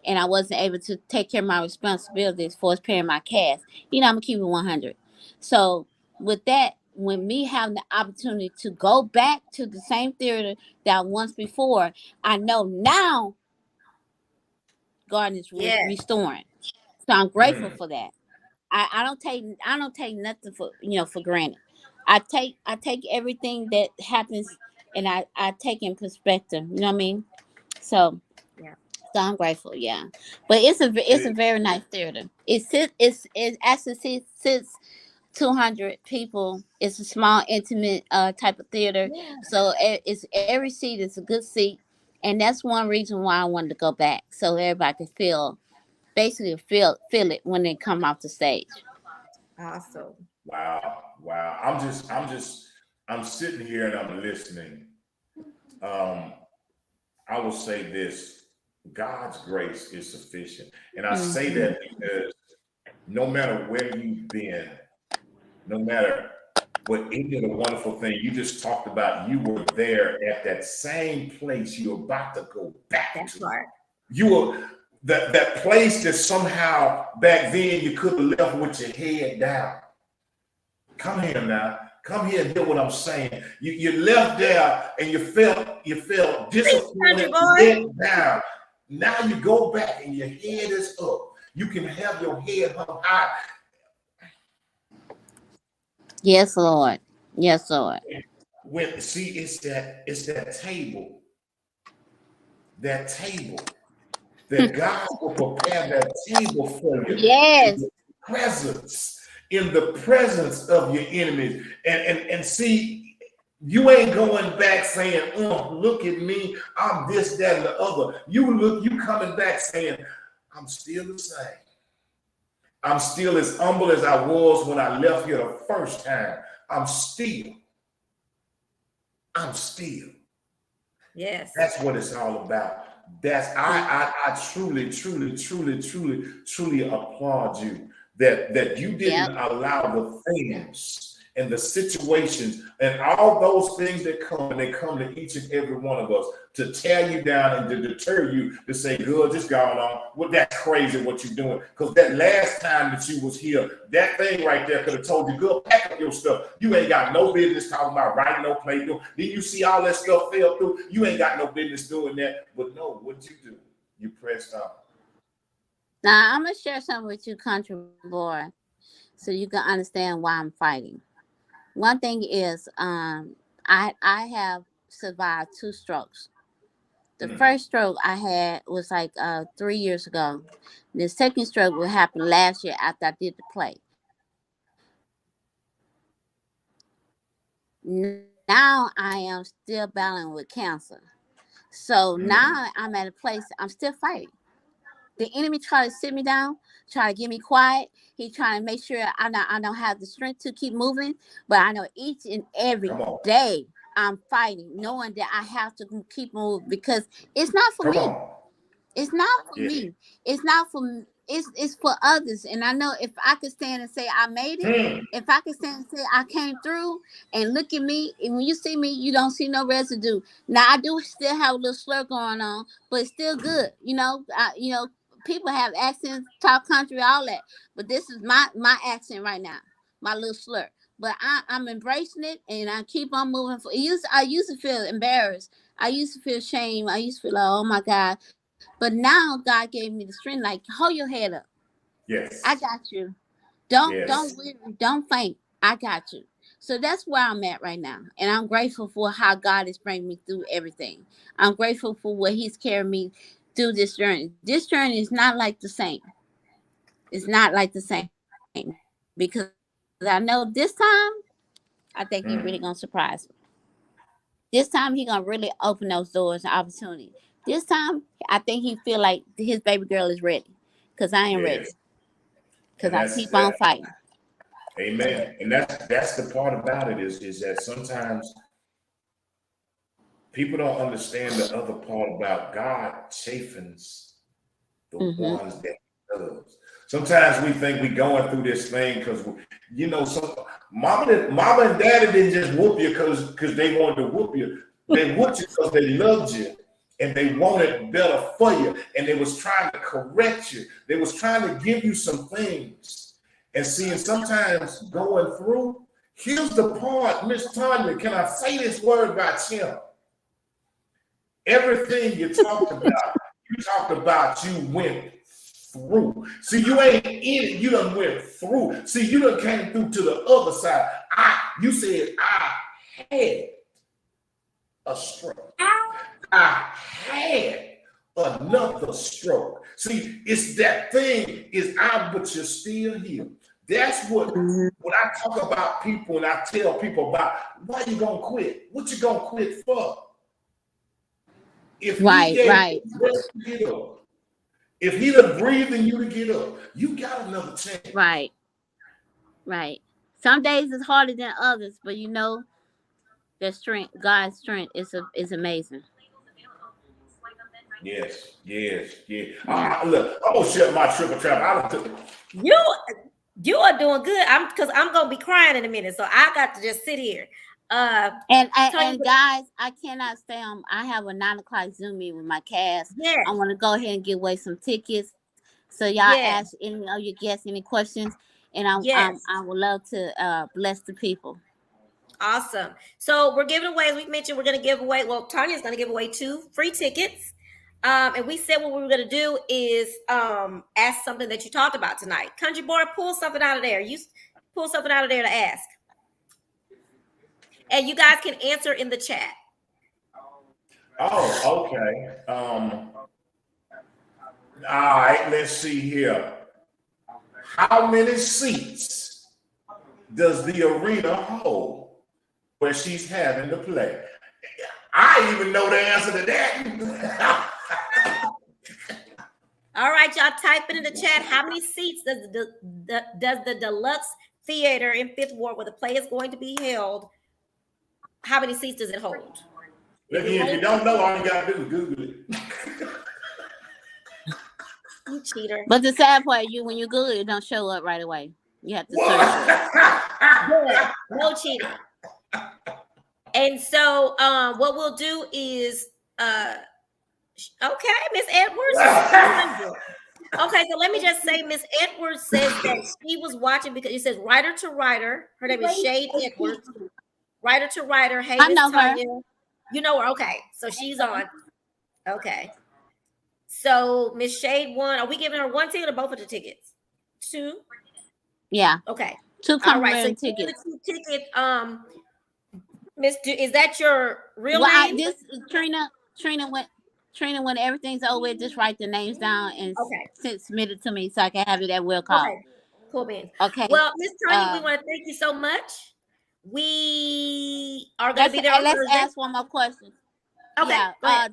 and I wasn't able to take care of my responsibilities for paying my cast. You know, I'm gonna keep it 100. So with that, when me having the opportunity to go back to the same theater that once before, I know now God is restoring. So I'm grateful for that. I don't take nothing for granted. I take everything that happens and I take in perspective. You know what I mean? So I'm grateful. Yeah, but it's a very nice theater. It actually sits 200 people. It's a small, intimate type of theater. Yeah. So it's every seat is a good seat, and that's one reason why I wanted to go back, so everybody could feel it when they come off the stage. Awesome. Wow. I'm sitting here and I'm listening. I will say this: God's grace is sufficient, and I say that because no matter where you've been, no matter what, any of the wonderful thing you just talked about, you were there at that same place you're about to go back That's to. Right. You were that place that somehow back then you could have left with your head down. Come here now. Come here and hear what I'm saying. You left there and you felt disappointed, let down. Now you go back and your head is up. You can have your head hung high. Yes, Lord. Yes, Lord. It's that table. That table. That God will prepare that table for you. Yes. In the presence of your enemies. And see, you ain't going back saying, oh, look at me, I'm this, that, and the other. You coming back saying, I'm still the same. I'm still as humble as I was when I left here the first time. I'm still. Yes. That's what it's all about. I truly applaud you that you didn't allow the things and the situations and all those things that come, and they come to each and every one of us to tear you down and to deter you to say, "Good, just going on. Well, that's crazy what you're doing." Because that last time that you was here, that thing right there could have told you, "Good, pack up your stuff. You ain't got no business talking about writing no play." Then you see all that stuff fell through. You ain't got no business doing that. But no, what you do? You pressed on. Now I'm gonna share something with you, country boy, so you can understand why I'm fighting. One thing is, I have survived 2 strokes. The first stroke I had was like 3 years ago. The second stroke will happen last year after I did the play. Now I am still battling with cancer. So now I'm at a place I'm still fighting. The enemy try to sit me down, try to get me quiet. He trying to make sure I don't have the strength to keep moving. But I know each and every day I'm fighting, knowing that I have to keep moving because it's not for me. It's not for me. It's not for me. It's for others. And I know if I could stand and say I made it, if I could stand and say I came through, and look at me, and when you see me, you don't see no residue. Now I do still have a little slur going on, but it's still good. People have accents, talk country, all that. But this is my accent right now, my little slur. But I'm embracing it, and I keep on moving. I used to feel embarrassed. I used to feel shame. I used to feel like, oh my God. But now God gave me the strength, like, hold your head up. Yes. I got you. Don't weary, don't faint. I got you. So that's where I'm at right now. And I'm grateful for how God is bringing me through everything. I'm grateful for what He's carrying me through this journey. This journey is not like the same. It's not like the same. Because I know this time, I think He's really going to surprise me. This time, He's going to really open those doors and opportunities. This time, I think He feel like his baby girl is ready. Because I ain't ready. Because I keep on fighting. Amen. And that's the part about it is that sometimes people don't understand the other part about God chafens the ones that He loves. Sometimes we think we're going through this thing because, mama and daddy didn't just whoop you because they wanted to whoop you. They whooped you because they loved you and they wanted better for you. And they was trying to correct you. They was trying to give you some things. And seeing sometimes going through, here's the part, Miss Tanya, can I say this word about Tim? Everything you talked about, you went through. See, you ain't in it, you done went through. See, you done came through to the other side. You said, I had a stroke. I had another stroke. See, it's that thing is out, but you're still here. That's what when I talk about people and I tell people about why you gonna quit, what you gonna quit for? If if He done breathed in you to get up, you got another chance. Right. Some days it's harder than others, but the strength, God's strength is amazing. Yes. Look, I'm gonna shut my triple trap. You are doing good. I'm gonna be crying in a minute, so I got to just sit here. And guys, I cannot stay on. I have a 9:00 Zoom meeting with my cast. Yes. I want to go ahead and give away some tickets. So y'all ask any of your guests any questions, and I would love to bless the people. Awesome. So we're giving away, as we mentioned, we're going to give away. Well, Tanya's going to give away 2 free tickets. And we said what we were going to do is ask something that you talked about tonight. Country boy, pull something out of there. You pull something out of there to ask. And you guys can answer in the chat. Oh, okay. All right, let's see here. How many seats does the arena hold where she's having to play? I even know the answer to that. All right, y'all type it in the chat. How many seats does the Deluxe Theater in 5th Ward, where the play is going to be held, how many seats does it hold? If you don't know, all you gotta do is Google it. You cheater. But the sad part, when you Google it, don't show up right away. You have to search it. No cheating. And so what we'll do is okay, Miss Edwards. Okay, so let me just say, Miss Edwards says that she was watching because it says writer to writer. Her name is Shade Edwards. Writer to writer. Hey, Miss Tanya. You know her. Okay, so she's on. Okay. So Miss Shade won. Are we giving her one ticket or both of the tickets? Two. Yeah. Okay. 2 complimentary tickets. The 2 tickets. Miss, is that your real name? This Trina, when everything's over, just write the names down and submit it to me so I can have it at will call. Okay. Cool beans. Okay. Well, Miss Tanya, we want to thank you so much. We are going to be there on Let's Thursday. ask one more question. Okay. Yeah.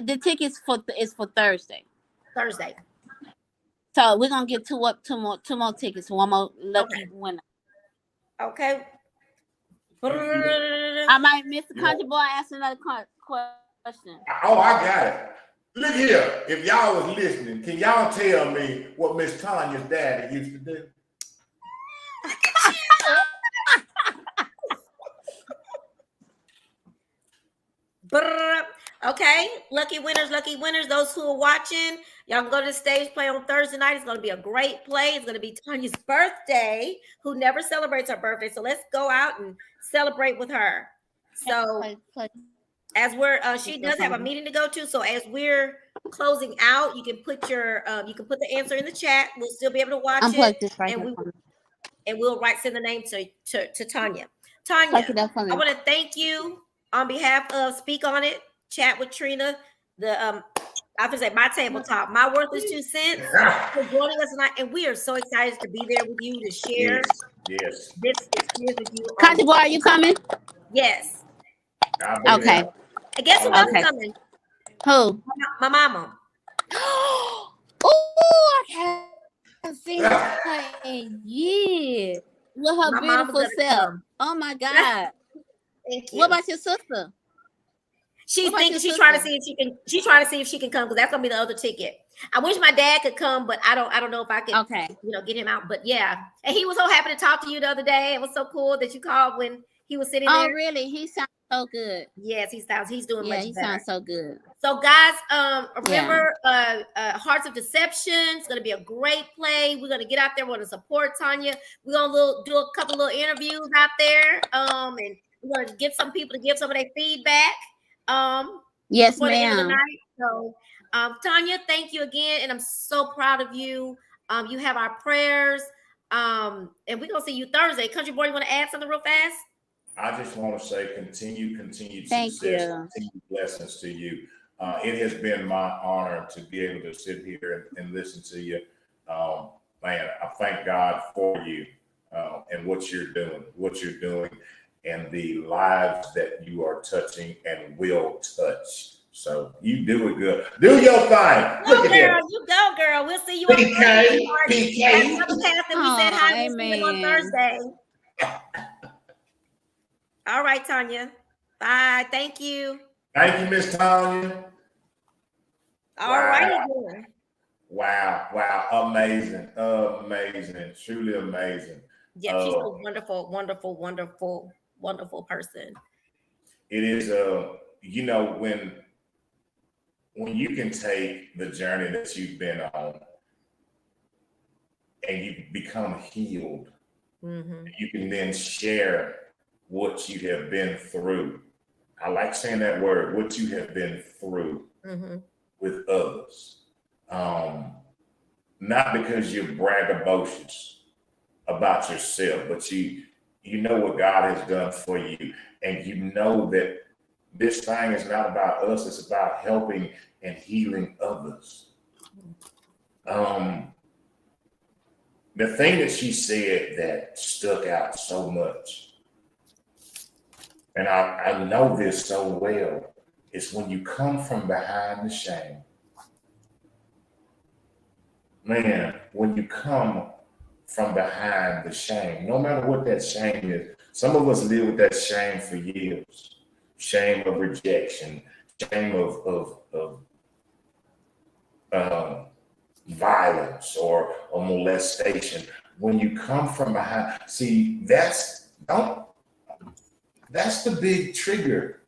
The tickets for Thursday. Thursday. So we're gonna get two more tickets. One more lucky winner. Okay. I might miss the country boy. Ask another question. Oh, I got it. Look here. If y'all was listening, can y'all tell me what Miss Tanya's daddy used to do? Okay, lucky winners. Those who are watching, y'all can go to the stage play on Thursday night. It's going to be a great play. It's going to be Tanya's birthday, who never celebrates her birthday. So let's go out and celebrate with her. So as we're, she does have a meeting to go to. So as we're closing out, you can put the answer in the chat. We'll still be able to watch it, and we'll send the name to Tanya. Tanya, I want to thank you on behalf of Speak On It, Chat with Trina, I have to say my table talk, my worthless 2 cents, for joining us tonight. And we are so excited to be there with you to share this experience with you. Country boy, are you coming? Yes. Okay. And guess who else is coming? Who? My mama. Oh, I haven't seen her in years. With her beautiful self. Oh my God. Thank you. What about your sister? She's trying to see if she can come, because that's gonna be the other ticket. I wish my dad could come, but I don't know if I can get him out. But yeah. And he was so happy to talk to you the other day. It was so cool that you called when he was sitting there. Oh, really? He sounds so good. Yes, he's doing much better. He sounds so good. So guys, remember Hearts of Deception. It's gonna be a great play. We're gonna get out there, we're gonna support Tanya. We're gonna do a couple little interviews out there. And we're gonna get some people to give some of their feedback. Yes, before the end of the ma'am. night. So Tanya, thank you again, and I'm so proud of you. You have our prayers. And we're gonna see you Thursday. Country boy, you want to add something real fast? I just want to say continued Thank success, you. continued blessings to you. It has been my honor to be able to sit here and listen to you. Man, I thank God for you and what you're doing, and the lives that you are touching and will touch. So you do it good. Do your thing. Look at girl, you go, girl. We'll see you on PK. on Thursday. All right, Tanya. Bye. Thank you. Thank you, Miss Tanya. All righty. Wow. Amazing. Truly amazing. Yeah, she's a wonderful person. It is when you can take the journey that you've been on and you become healed, you can then share what you have been through. I like saying that word, what you have been through with others. Not because you're braggadocious about yourself, but you know what God has done for you, and you know that this thing is not about us, it's about helping and healing others. The thing that she said that stuck out so much, and I know this so well, is when you come from behind the shame. Man, when you come from behind the shame, no matter what that shame is, some of us live with that shame for years. Shame of rejection, shame of violence or molestation. When you come from behind, see, that's Don't. That's the big trigger.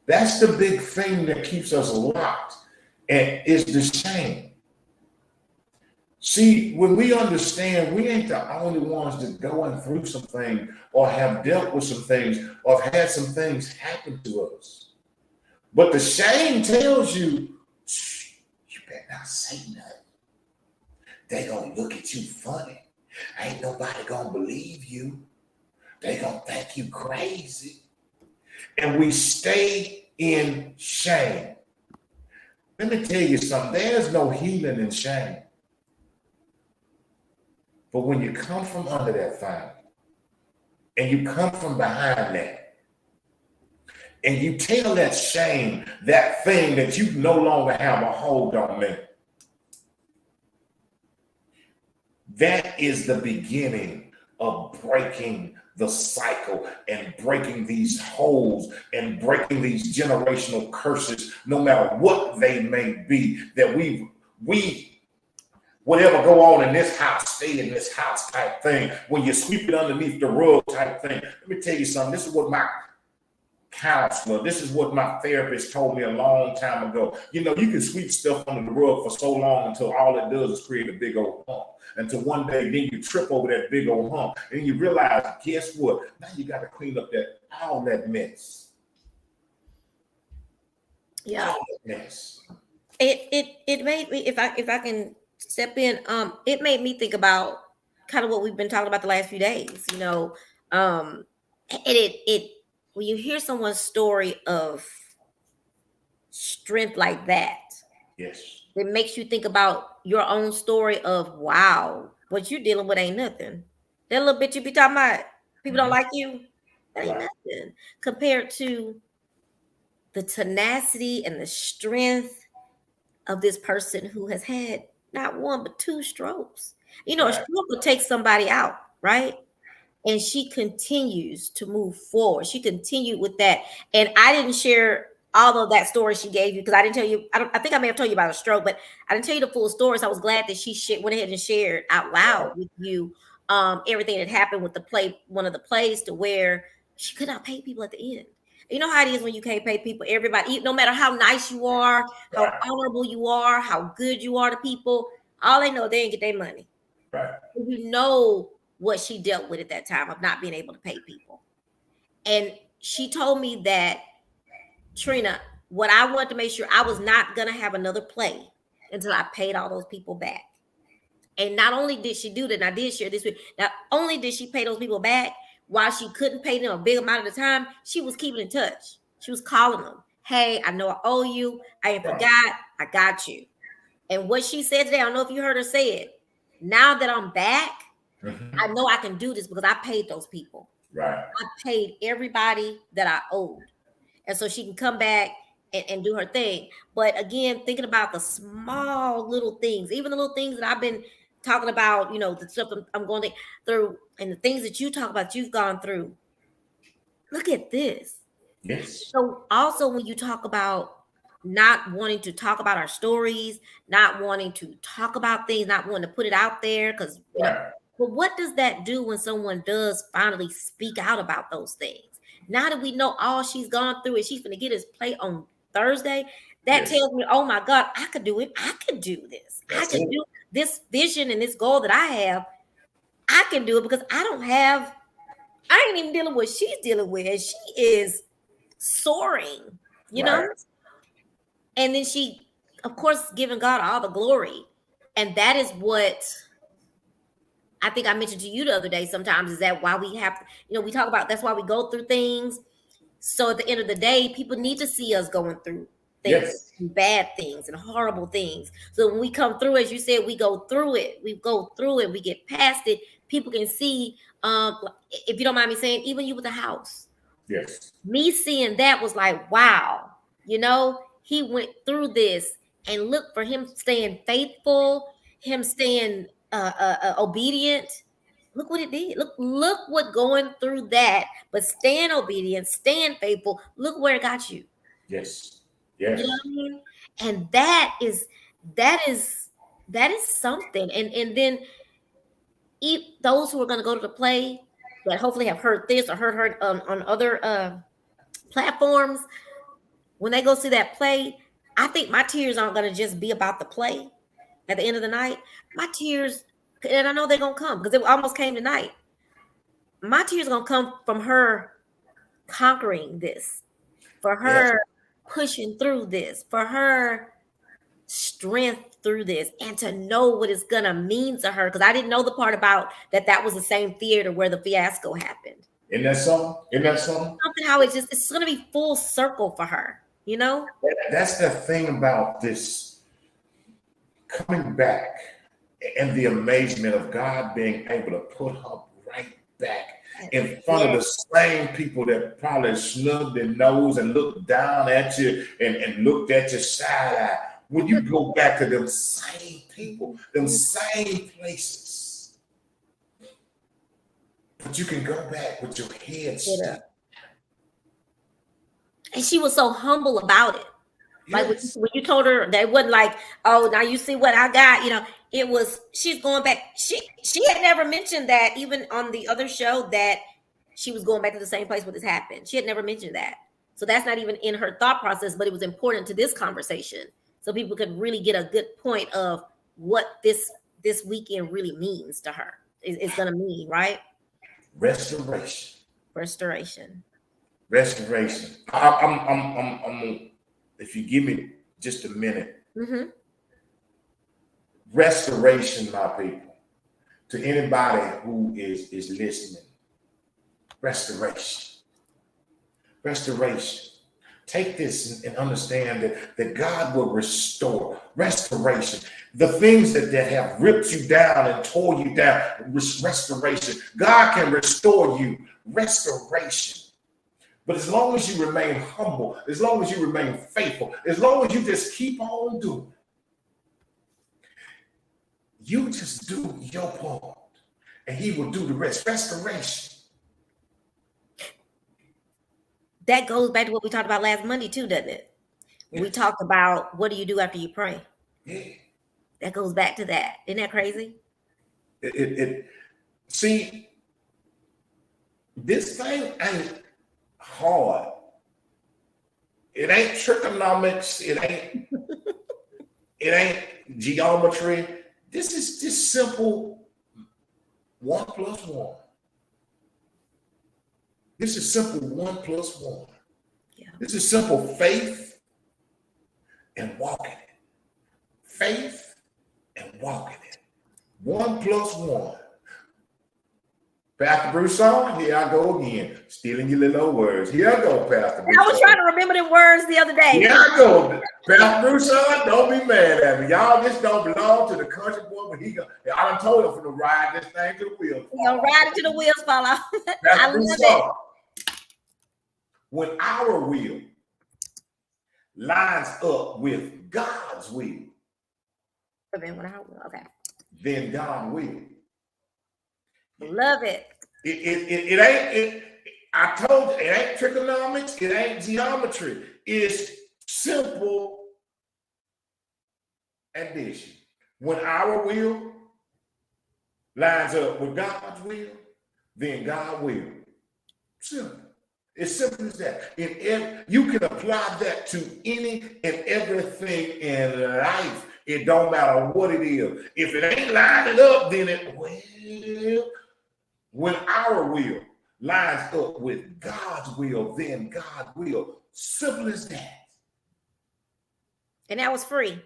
That's the big thing that keeps us locked, and is the shame. See, when we understand we ain't the only ones that going through some things or have dealt with some things or have had some things happen to us. But the shame tells you, shh, you better not say nothing. They gonna look at you funny. Ain't nobody gonna believe you. They gonna think you crazy. And we stay in shame. Let me tell you something. There's no healing in shame. But when you come from under that fire and you come from behind that and you tell that shame, that thing that you no longer have a hold on me, that is the beginning of breaking the cycle and breaking these holes and breaking these generational curses, no matter what they may be, that we whatever go on in this house, stay in this house type thing. When you sweep it underneath the rug type thing. Let me tell you something. This is what my counselor, this is what my therapist told me a long time ago. You know, you can sweep stuff under the rug for so long until all it does is create a big old hump. Until one day, then you trip over that big old hump, and you realize, guess what? Now you got to clean up all that mess. Yeah, all that mess. It made me, if I can step in, it made me think about kind of what we've been talking about the last few days. You know, and it when you hear someone's story of strength like that, yes, it makes you think about your own story of, wow, what you're dealing with ain't nothing. That little bit you be talking about, people don't like you, that ain't nothing compared to the tenacity and the strength of this person who has had not one but two strokes. You know, a stroke will take somebody out, right? And she continues to move forward. She continued with that. And I didn't share all of that story she gave you because I didn't tell you. I think I may have told you about a stroke, but I didn't tell you the full story. So I was glad that she went ahead and shared out loud with you everything that happened with one of the plays, to where she could not pay people at the end. You know how it is when you can't pay people. Everybody, no matter how nice you are, how honorable you are, how good you are to people, all they know, they ain't get their money. Right. You know what she dealt with at that time of not being able to pay people. And she told me that, Trina, what I wanted to make sure, I was not going to have another play until I paid all those people back. And not only did she do that, and I did share this with, not only did she pay those people back, while she couldn't pay them a big amount of the time, she was keeping in touch. She was calling them. Hey, I know I owe you. I ain't forgot. I got you. And what she said today, I don't know if you heard her say it. Now that I'm back, I know I can do this because I paid those people. Right. I paid everybody that I owed. And so she can come back and do her thing. But again, thinking about the small little things, even the little things that I've been talking about, you know, the stuff I'm going through and the things that you talk about, you've gone through. Look at this. Yes. So also when you talk about not wanting to talk about our stories, not wanting to talk about things, not wanting to put it out there, because you know, but what does that do when someone does finally speak out about those things? Now that we know all she's gone through and she's going to get his play on Thursday, that tells me, oh my God, I could do it. I could do this. I can do this vision and this goal that I have. I can do it because I ain't even dealing with what she's dealing with. And she is soaring, you know? And then she, of course, giving God all the glory. And that is what I think I mentioned to you the other day sometimes, is that why we have, you know, we talk about, that's why we go through things. So at the end of the day, people need to see us going through things, bad things and horrible things. So when we come through, as you said, we go through it, we get past it. People can see, if you don't mind me saying, even you with the house. Yes. Me seeing that was like, wow, you know, he went through this, and look, for him staying faithful, him staying obedient. Look what it did. Look what going through that, but staying obedient, staying faithful. Look where it got you. Yes. Yes. You know what I mean? And that is something. And then those who are going to go to the play, that hopefully have heard this or heard her on other platforms, when they go see that play, I think my tears aren't going to just be about the play at the end of the night. My tears, and I know they're going to come because it almost came tonight. My tears are going to come from her conquering this, for her pushing through this, for her strength through this, and to know what it's going to mean to her. Because I didn't know the part about that was the same theater where the fiasco happened. Isn't that something? Something how it's going to be full circle for her, you know? That's the thing about this coming back and the amazement of God being able to put her right back in front of the same people that probably snubbed their nose and looked down at you and looked at your side eye. When you go back to them same people, them same places, but you can go back with your head stuck. And she was so humble about it. Like when you told her, they wasn't like, oh, now you see what I got, you know. It was, she's going back. She had never mentioned that even on the other show that she was going back to the same place where this happened. She had never mentioned that. So that's not even in her thought process, but it was important to this conversation. So people could really get a good point of what this weekend really means to her. It's going to mean, right? Restoration. I'm if you give me just a minute. Mm-hmm. Restoration, my people. To anybody who is listening. Restoration. Take this and understand that God will restore. Restoration. The things that have ripped you down and tore you down. Restoration. God can restore you. Restoration. But as long as you remain humble, as long as you remain faithful, as long as you just keep on doing, you just do your part and he will do the rest. Restoration. That goes back to what we talked about last Monday too, doesn't it? Yeah. We talked about what do you do after you pray? Yeah. That goes back to that. Isn't that crazy? See, this thing ain't hard. It ain't trigonometrics. It ain't geometry. This is just simple 1 + 1. This is simple 1 + 1. Yeah. This is simple faith and walking it. Faith and walking it. 1 + 1. Pastor Broussard, here I go again, stealing your little old words. Here I go, Pastor Broussard. I was trying to remember the words the other day. Here I go. Pastor Broussard, don't be mad at me. Y'all, this don't belong to the country boy, but I done told him to ride this thing to the wheels. He's gonna ride it to the wheels fall off. I love it. When our will lines up with God's will, then God will. Love it. It ain't. I told you, it ain't trigonometrics. It ain't geometry. It's simple addition. When our will lines up with God's will, then God will. Simple. It's simple as that. You can apply that to any and everything in life. It don't matter what it is. If it ain't lining up, then when our will lines up with God's will, then God will. Simple as that. And that was free.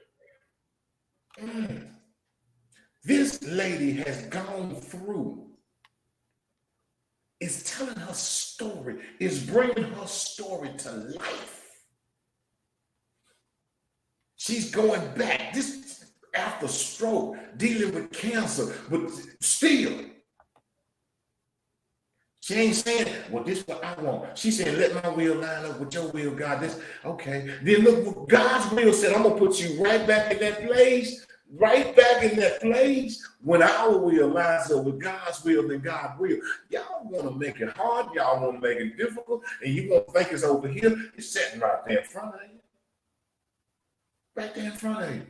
This lady has gone through, is telling her story, is bringing her story to life. She's going back. This after stroke, dealing with cancer, but still, she ain't saying, well, this is what I want. She's saying, let my will line up with your will, God. This, okay. Then look, God's will said, I'm going to put you right back in that place. Right back in that place. When our will lines up with God's will, then God will. Y'all want to make it hard. Y'all want to make it difficult. And you won't think it's over here. It's sitting right there in front of you. Right there in front of you.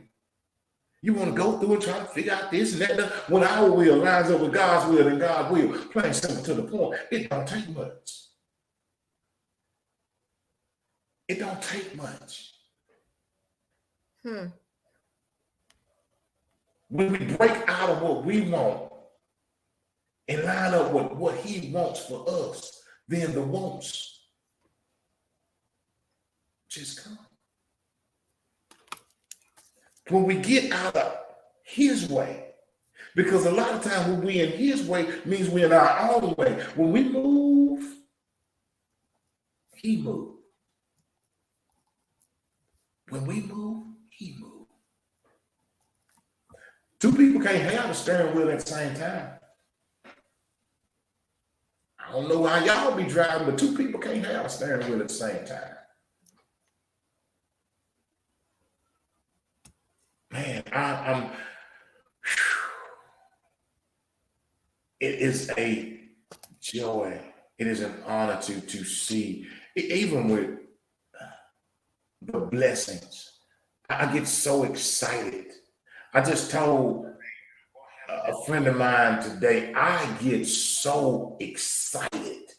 You want to go through and try to figure out this and that. When our will lines up with God's will and God's will, plain simple to the point, it don't take much. It don't take much. When we break out of what we want and line up with what he wants for us, then the wants just come. When we get out of his way, because a lot of times when we in his way means we're in our own way. When we move, he moves. When we move, he moves. Two people can't have a steering wheel at the same time. I don't know how y'all be driving, but two people can't have a steering wheel at the same time. Man, I'm it is a joy. It is an honor to see, even with the blessings. I get so excited. I just told a friend of mine today, I get so excited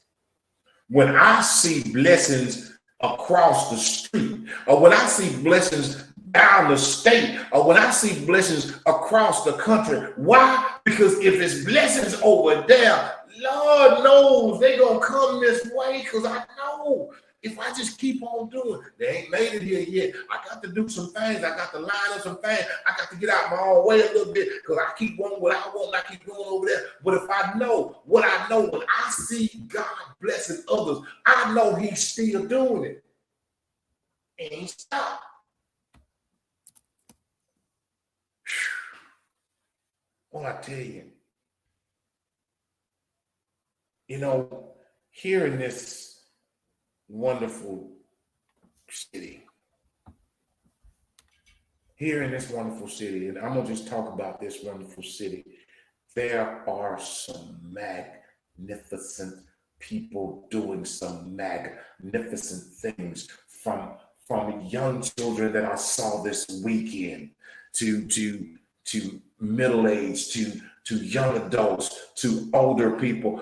when I see blessings across the street, or when I see blessings down the state, or when I see blessings across the country. Why? Because if it's blessings over there, Lord knows they're going to come this way, because I know if I just keep on doing, they ain't made it here yet. I got to do some things. I got to line up some things. I got to get out my own way a little bit, because I keep wanting what I want and I keep going over there. But if I know what I know, when I see God blessing others, I know he's still doing it. And he stopped. Well, I tell you, here in this wonderful city, and I'm going to just talk about this wonderful city, there are some magnificent people doing some magnificent things, from young children that I saw this weekend to middle age, to young adults, to older people,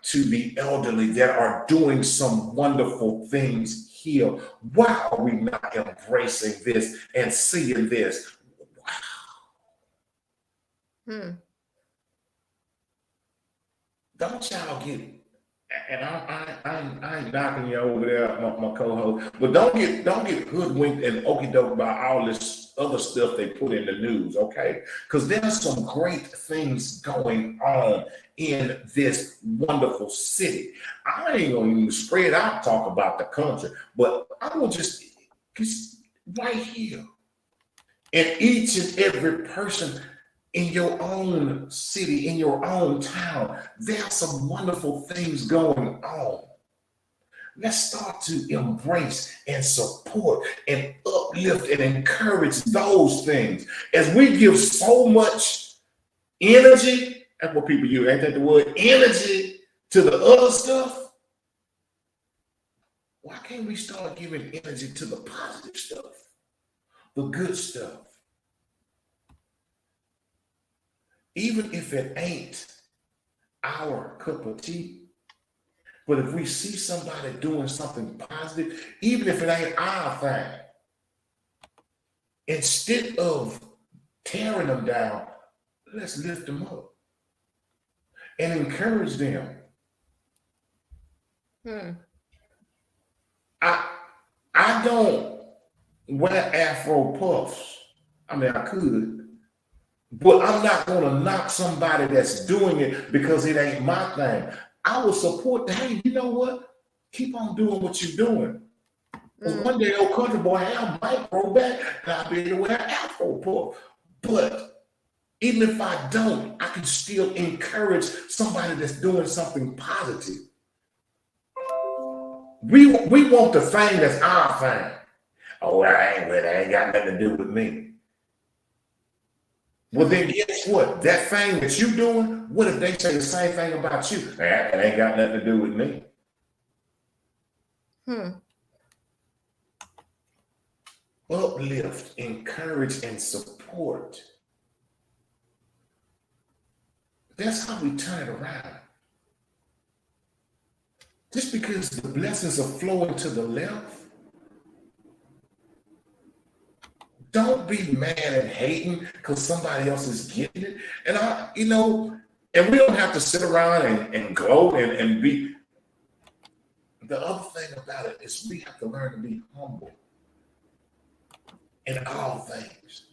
to the elderly that are doing some wonderful things here. Why are we not embracing this and seeing this? Wow. Don't y'all get, and I ain't knocking you over there, my co-host, but don't get hoodwinked and okie doke by all this other stuff they put in the news, okay? Because there's some great things going on in this wonderful city. I ain't gonna even spread out talk about the country, but I will just right here, and each and every person in your own city, in your own town, there are some wonderful things going on. Let's start to embrace and support and uplift and encourage those things. As we give so much energy, that's what people use, ain't that the word? Energy to the other stuff. Why can't we start giving energy to the positive stuff, the good stuff? Even if it ain't our cup of tea, but if we see somebody doing something positive, even if it ain't our thing, instead of tearing them down, let's lift them up and encourage them. I don't wear Afro puffs. I mean, I could. But I'm not going to knock somebody that's doing it because it ain't my thing. I will support the, hey, you know what? Keep on doing what you're doing. One day, old country boy, I might grow back and I'll be able to wear Afro puff. But even if I don't, I can still encourage somebody that's doing something positive. We want the thing that's our thing. Oh, well, I ain't got nothing to do with me. Well, then guess what? That thing that you're doing, what if they say the same thing about you? That ain't got nothing to do with me. uplift, encourage, and support. That's how we turn it around. Just because the blessings are flowing to the left, don't be mad and hating because somebody else is getting it. And and we don't have to sit around and gloat and be. The other thing about it is we have to learn to be humble in all things.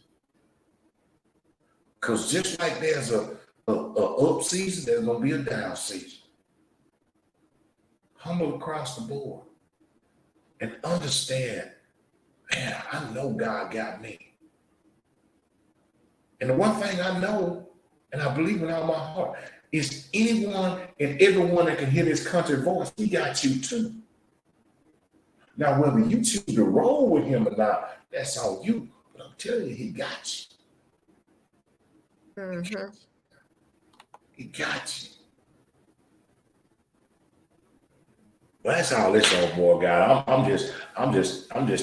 Because just like there's a up season, there's gonna be a down season. Humble across the board and understand, man, I know God got me. And the one thing I know, and I believe in all my heart, is anyone and everyone that can hear this country voice, he got you too. Now, whether you choose to roll with him or not, that's on you. But I'm telling you, he got you. Mm-hmm. He got you. Well, that's all this old boy got. I'm just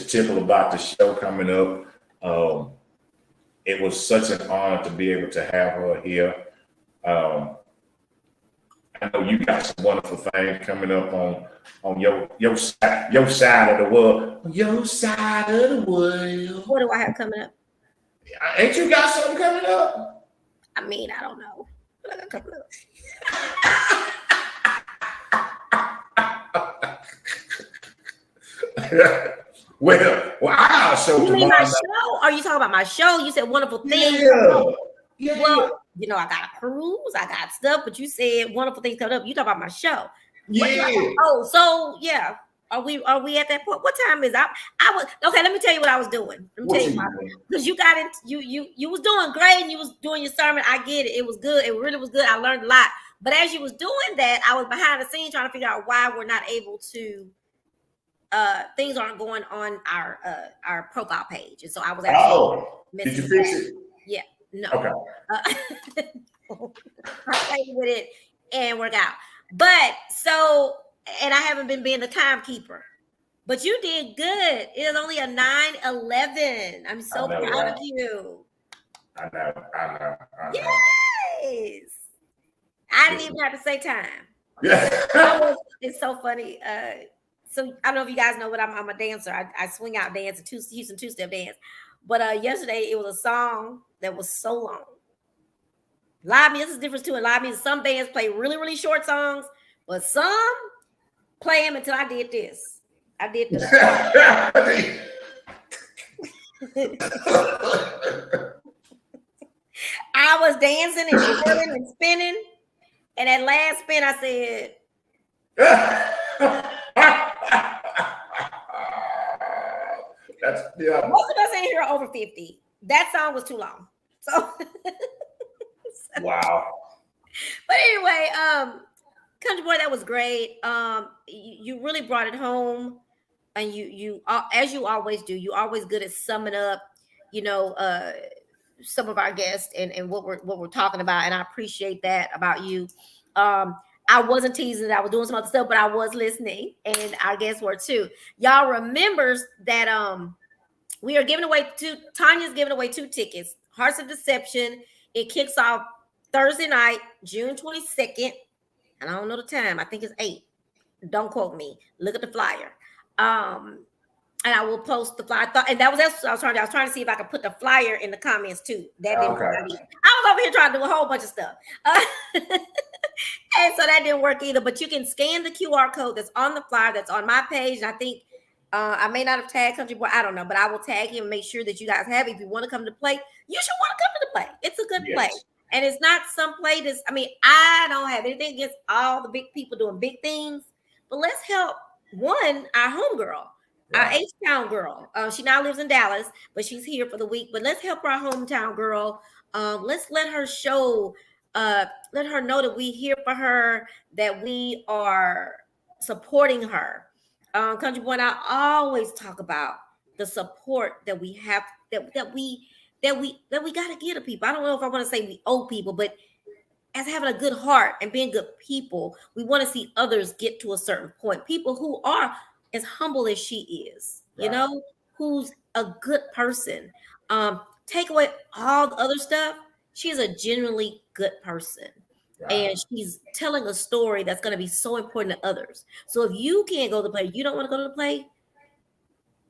tickled about the show coming up. It was such an honor to be able to have her here. I know you got some wonderful things coming up on your side of the world. Your side of the world. What do I have coming up? Ain't you got something coming up? I mean, I don't know. What I got coming up? well, I got a show you tomorrow. Mean my show? Are you talking about my show? You said wonderful things. Yeah. Well, I got a cruise, I got stuff, but you said wonderful things coming up. You talk about my show. Yeah. So yeah. Are we at that point? What time is I was okay. Let me tell you what I was doing. Let me tell you because you got it. You was doing great and you was doing your sermon. I get it. It was good. It really was good. I learned a lot. But as you was doing that, I was behind the scenes trying to figure out why we're not able to. Things aren't going on our profile page, and so I was actually. Did you fix it? Yeah. No. Okay. I played with it and work out, but so. And I haven't been being the timekeeper, but you did good. It is only a 9:11. I'm so proud of you. I know. Yes. I didn't even have to say time. Yeah. It's so funny. So I don't know if you guys know, but I'm a dancer. I swing out dance, Houston two-step dance. But yesterday it was a song that was so long. Live music is the difference too. In live music, some bands play really, really short songs, but some play them until I did this. I did this. I was dancing and twirling and spinning. And at last spin, I said, most of us in here are over 50. That song was too long. So wow. But anyway, Country Boy, that was great. You really brought it home, and you as you always do. You always good at summing up, some of our guests and what we're talking about, and I appreciate that about you. I wasn't teasing that I was doing some other stuff, but I was listening, and our guests were too. Y'all remembers that we are giving away Tanya's giving away 2 tickets. Hearts of Deception. It kicks off Thursday night, June 22nd. And I don't know the time. I think it's 8. Don't quote me. Look at the flyer. And I will post the flyer. And that's what I was trying to see if I could put the flyer in the comments too. That didn't work. I was over here trying to do a whole bunch of stuff. And so that didn't work either. But you can scan the QR code that's on the flyer that's on my page. And I think I may not have tagged Country Boy. I don't know. But I will tag him and make sure that you guys have it. If you want to come to play, you should want to come to the play. It's a good play. And it's not some play that's, I don't have anything against all the big people doing big things, but let's help our homegirl, our H-Town girl. She now lives in Dallas, but she's here for the week. But let's help our hometown girl. Let's let her let her know that we here for her, that we are supporting her. Country Boy, I always talk about the support that we have, that we got to give to people. I don't know if I want to say we owe people, but as having a good heart and being good people, we want to see others get to a certain point. People who are as humble as she is, who's a good person. Take away all the other stuff. She's a genuinely good person. Right. And she's telling a story that's going to be so important to others. So if you can't go to the play, you don't want to go to the play,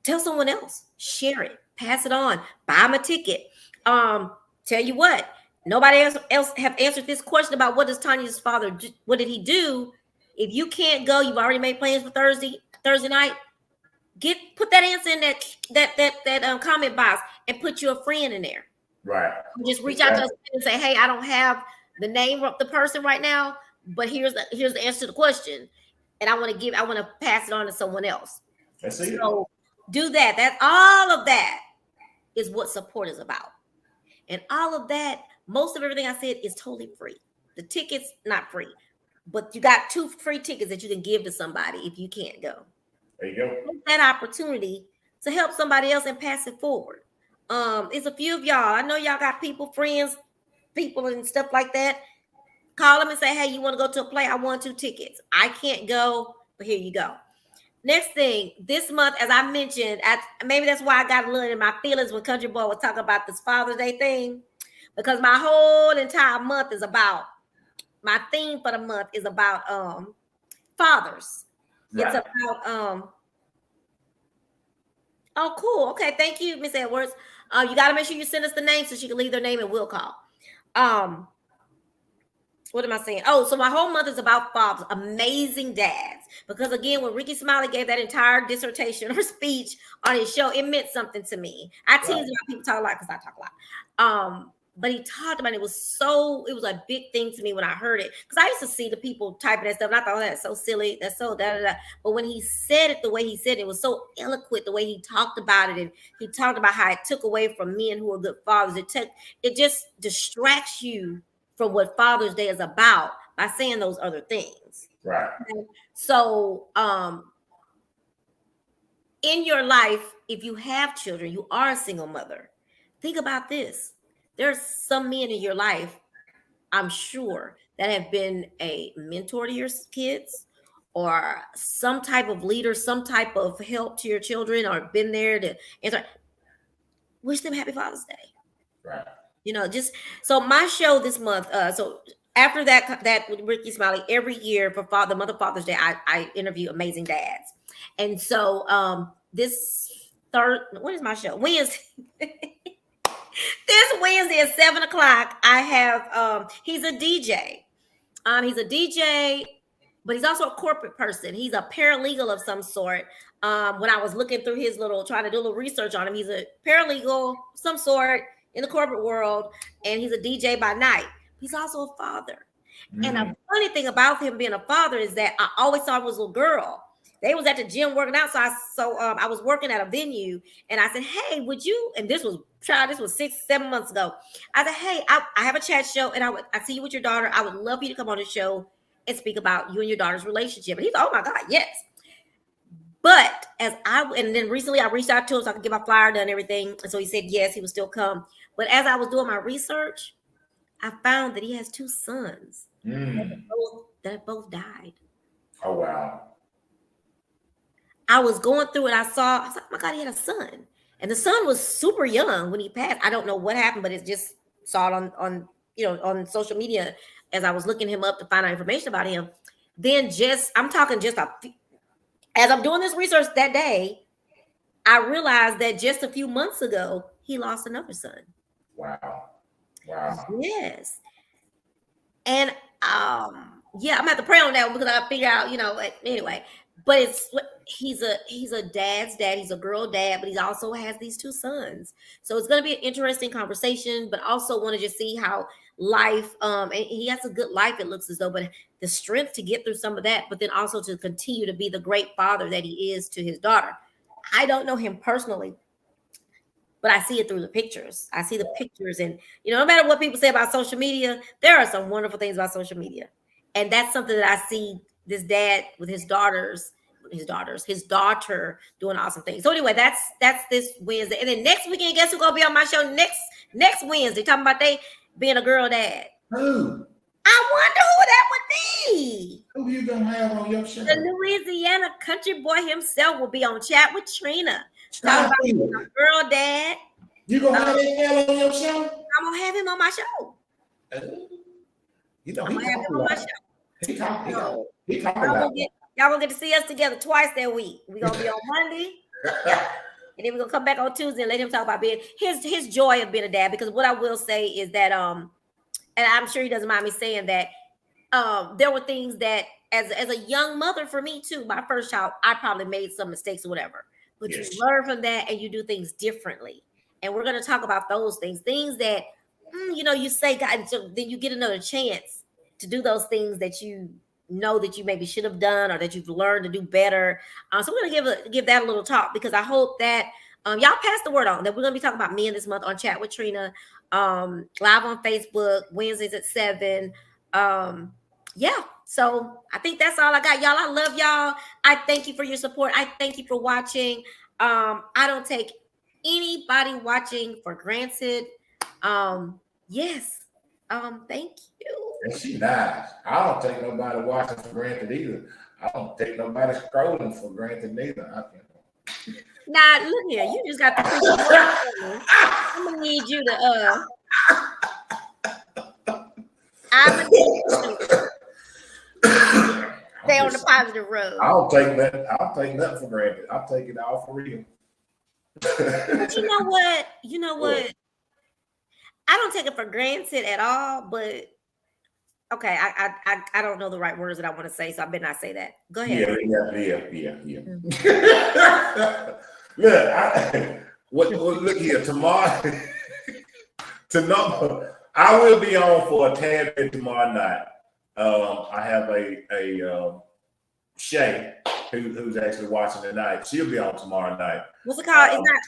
tell someone else, share it, pass it on, buy them a ticket. Tell you what, nobody else have answered this question about what does Tanya's father do, what did he do? If you can't go, you've already made plans for Thursday night. Put that answer in that comment box and put your friend in there. Right. Just reach out to us and say, hey, I don't have the name of the person right now, but here's the answer to the question, and I want to pass it on to someone else. That's it. So do that. That's all of that is what support is about, and all of that. Most of everything I said is totally free. The tickets not free, but you got 2 free tickets that you can give to somebody if you can't go. There you go. Take that opportunity to help somebody else and pass it forward. It's a few of y'all. I know y'all got friends, and stuff like that. Call them and say, hey, you want to go to a play? I want 2 tickets. I can't go, but here you go. Next thing, this month, as I mentioned, maybe that's why I got a little in my feelings when Country Boy was talking about this Father's Day thing, because my whole entire month is about, my theme for the month is about fathers. Right. It's about oh, cool. Okay, thank you, Miss Edwards. You got to make sure you send us the name so she can leave their name and we'll call. What am I saying? Oh, so my whole month is about fathers, amazing dads. Because again, when Ricky Smiley gave that entire dissertation or speech on his show, it meant something to me. I tease about people talk a lot because I talk a lot. But he talked about it. It was a big thing to me when I heard it. Because I used to see the people typing that stuff, and I thought, oh, that's so silly. That's so da-da-da. But when he said it the way he said it, it was so eloquent the way he talked about it. And he talked about how it took away from men who are good fathers. It just distracts you from what Father's Day is about by saying those other things. Right. So in your life, if you have children, you are a single mother. Think about this. There's some men in your life, I'm sure, that have been a mentor to your kids or some type of leader, some type of help to your children, or been there to answer. Wish them happy Father's Day. Right. Just so my show this month. So after that with Ricky Smiley, every year for Father's Day, I interview amazing dads. And so what is my show? Wednesday. This Wednesday at 7:00, I have he's a DJ. He's a DJ, but he's also a corporate person. He's a paralegal of some sort. When I was looking through trying to do a little research on him, he's a paralegal of some sort in the corporate world, and he's a DJ by night. He's also a father. And a funny thing about him being a father is that I always thought it was a little girl. They was at the gym working out, so I was working at a venue, and I said, "Hey, would you?" And this was 6-7 months ago. I said, "Hey, I have a chat show, and I see you with your daughter. I would love for you to come on the show and speak about you and your daughter's relationship." And he's, "Oh my God, yes." But and then recently I reached out to him so I could get my flyer done and everything, and so he said yes, he would still come. But as I was doing my research, I found that he has 2 sons that both died. Oh wow. I was going through it. I was like, oh my God, he had a son. And the son was super young when he passed. I don't know what happened, but it just saw it on social media as I was looking him up to find out information about him. Then as I'm doing this research that day, I realized that just a few months ago, he lost another son. Wow. Yes. And I'm gonna have to pray on that one because I figure out, anyway. But he's a dad's dad. He's a girl dad, but he also has these 2 sons. So it's going to be an interesting conversation, but also want to just see how life, and he has a good life, it looks as though, but the strength to get through some of that, but then also to continue to be the great father that he is to his daughter. I don't know him personally, but I see it through the pictures. I see the pictures, and no matter what people say about social media, there are some wonderful things about social media. And that's something that I see this dad with his daughter doing awesome things. So anyway, that's this Wednesday. And then next weekend, guess who's gonna be on my show next Wednesday? Talking about they being a girl dad. Who? I wonder who that would me. Who you gonna have on your show? The Louisiana country boy himself will be on Chat with Trina. Talking about being a girl dad. You gonna have that fella on your show? I'm gonna have him on my show. You know, I'm gonna have him on my show. He talking Y'all about gonna get to see us together twice that week. We're gonna be on Monday. And then we're gonna come back on Tuesday and let him talk about being his joy of being a dad. Because what I will say is that and I'm sure he doesn't mind me saying that there were things that as a young mother for me too, my first child, I probably made some mistakes or whatever. But Yes. you learn from that and you do things differently. And we're gonna talk about those things that you say, God, so then you get another chance to do those things that you know that you maybe should have done or that you've learned to do better. So we're gonna give that a little talk because I hope that y'all pass the word on that we're gonna be talking about men this month on Chat with Trina, live on Facebook Wednesdays at 7. Yeah, so I think that's all I got, y'all. I love y'all. I thank you for your support. I thank you for watching. I don't take anybody watching for granted. Yes. Thank you. And she nice. I don't take nobody watching for granted either. I don't take nobody scrolling for granted neither. Now look here, you just got to I'm gonna need you to I'm gonna need you to stay on the positive road. I don't take nothing for granted. I'll take it all for real. But you know what? I don't take it for granted at all, but okay, I don't know the right words that I want to say, so I better not say that. Go ahead. Yeah. Look here, tomorrow. I will be on for a tad bit tomorrow night. I have a Shay who's actually watching tonight. She'll be on tomorrow night. What's it called? It's not.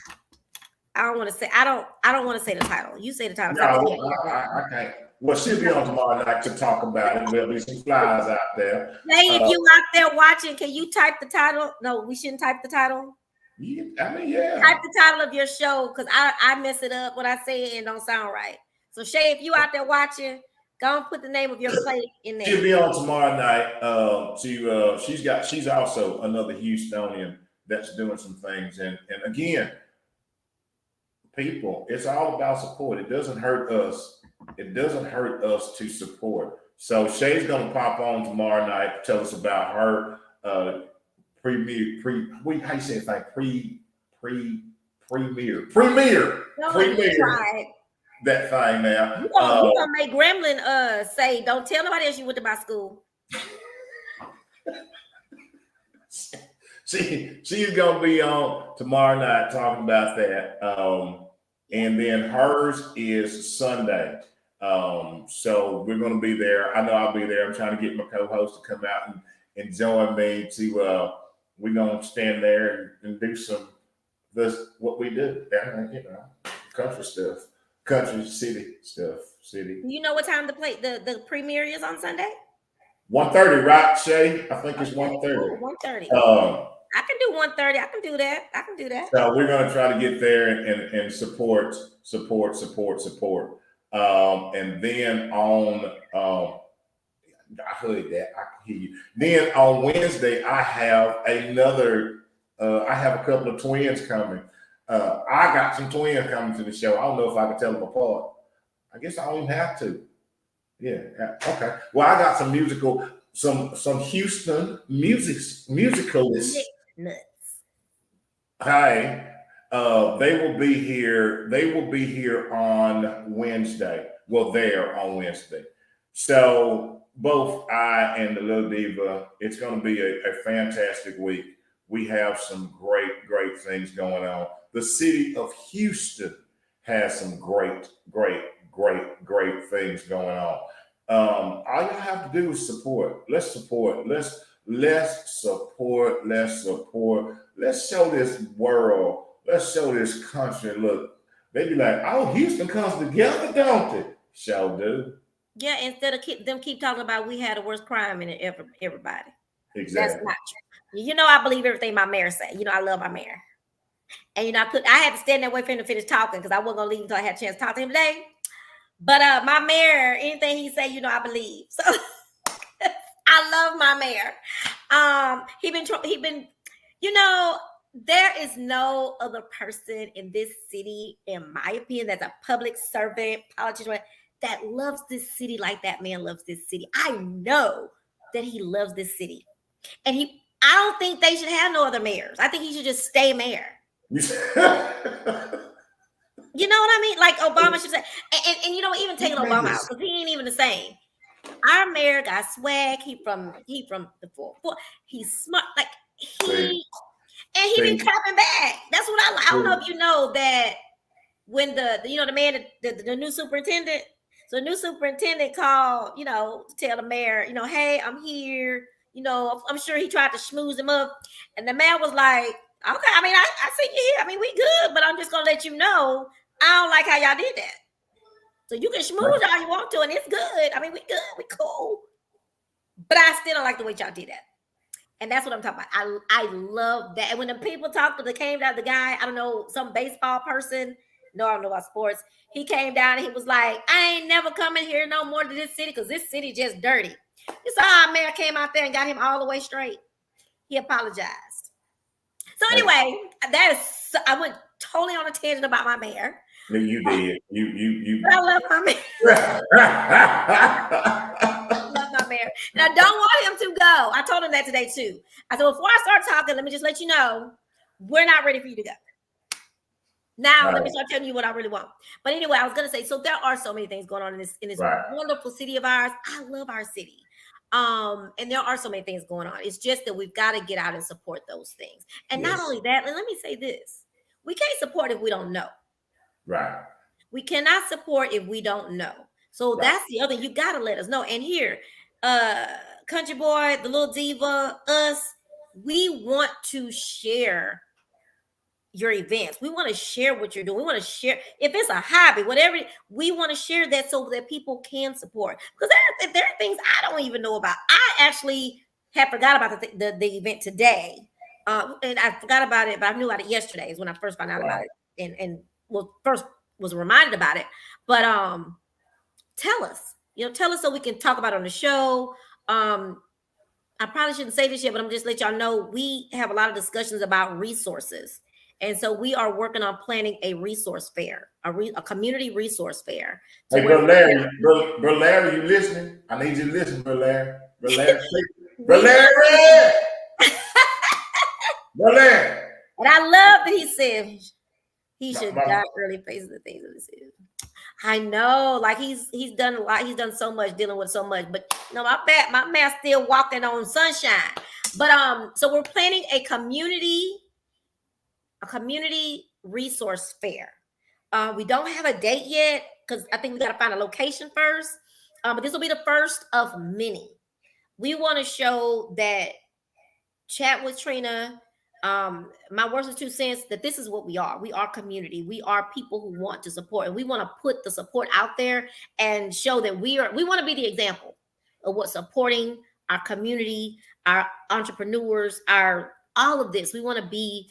I don't want to say. I don't want to say the title. You say the title. No, I can't. Well, she'll be on tomorrow night to talk about it. There'll be some flyers out there. Hey, if you out there watching, can you type the title? No, we shouldn't type the title. Yeah. Type the title of your show because I mess it up when I say it and don't sound right. So Shay, if you out there watching, go and put the name of your plate in there. She'll be on tomorrow night. She's also another Houstonian that's doing some things. And again, people, it's all about support. It doesn't hurt us. It doesn't hurt us to support. So Shay's gonna pop on tomorrow night to tell us about her premiere. How you say it? Like premiere. That thing now. You gonna make Gremlin say, don't tell nobody else you went to my school. She's gonna be on tomorrow night talking about that. And then hers is Sunday. So we're gonna be there. I know I'll be there. I'm trying to get my co-host to come out and join me to we're gonna stand there and do what we do. Country stuff. Country city stuff. You know what time the premiere is on Sunday? 1:30, right, Shay? I think it's 1:30. 1:30. I can do 1:30. I can do that. So we're gonna try to get there and support. And then on I heard that. I can hear you. Then on Wednesday, I have a couple of twins coming. I got some twins coming to the show. I don't know if I can tell them apart. I guess I don't even have to. Yeah. Okay. Well, I got some Houston musicalists. Nuts. Hi. They will be here on Wednesday. Well, they're on Wednesday. So both I and the Little Diva, it's going to be a fantastic week. We have some great things going on. The city of Houston has some great things going on. All y'all have to do is support. Let's support. Let's support. Let's show this world. Let's show this country. Look, they be like, oh, Houston comes together, don't it? Shall do. Yeah, instead of keep talking about we had the worst crime in everybody. Exactly. That's not true. You know, I believe everything my mayor say. You know, I love my mayor. And I had to stand there wait for him to finish talking because I wasn't gonna leave until I had a chance to talk to him today. But my mayor, anything he say, I believe. So I love my mayor. He been, there is no other person in this city, in my opinion, that's a public servant, politician, that loves this city like that man loves this city. I know that he loves this city. And I don't think they should have no other mayors. I think he should just stay mayor. You know what I mean? Like Obama should say, and even taking Obama out, because he ain't even the same. Our mayor got swag. He from the 4-4. He's smart, like he been clapping back. That's what I like. I don't know if you know that when the man, the new superintendent. So the new superintendent called, to tell the mayor, hey, I'm here. I'm sure he tried to schmooze him up, and the man was like, okay, I mean, I see you here. I mean, we good, but I'm just gonna let you know I don't like how y'all did that. So you can schmooze all you want to, and it's good. I mean, we good, we cool. But I still don't like the way y'all did that. And that's what I'm talking about. I love that. And when the people talked to the guy, I don't know, some baseball person. No, I don't know about sports. He came down and he was like, I ain't never coming here no more to this city because this city just dirty. You saw our mayor came out there and got him all the way straight. He apologized. So anyway, I went totally on a tangent about my mayor. You did. You. I love my mayor. I love my mayor. And I don't want him to go. I told him that today too. I said, before I start talking, let me just let you know, we're not ready for you to go. Now, let me start telling you what I really want. But anyway, I was going to say, so there are so many things going on in this wonderful city of ours. I love our city. And there are so many things going on. It's just that we've got to get out and support those things. And not only that, let me say this. We can't support if we don't know. Right. We cannot support if we don't know. So that's the other, you got to let us know. And here, Country Boy, the little diva, us, we want to share your events. We want to share what you're doing. We want to share, if it's a hobby, whatever, we want to share that so that people can support. Because there are things I don't even know about. I actually had forgot about the event today. And I forgot about it, but I knew about it yesterday is when I first found out about it. And first was reminded about it. But tell us so we can talk about it on the show. I probably shouldn't say this yet, but I'm just let y'all know we have a lot of discussions about resources. And so we are working on planning a resource fair, a community resource fair. Hey, Bro Larry, you listening? I need you to listen, Bro Larry. Bro Larry. Bro Larry! Bro Larry! And I love that he said he should die early facing the things that he said. I know, like he's done a lot. He's done so much, dealing with so much. But my man's still walking on sunshine. But so we're planning a community resource fair. We don't have a date yet because I think we got to find a location first. But this will be the first of many. We want to show that Chat with Trina, my words of 2 cents, that this is what we are. We are community. We are people who want to support, and we want to put the support out there and show that we want to be the example of what supporting our community, our entrepreneurs, all of this. We want to be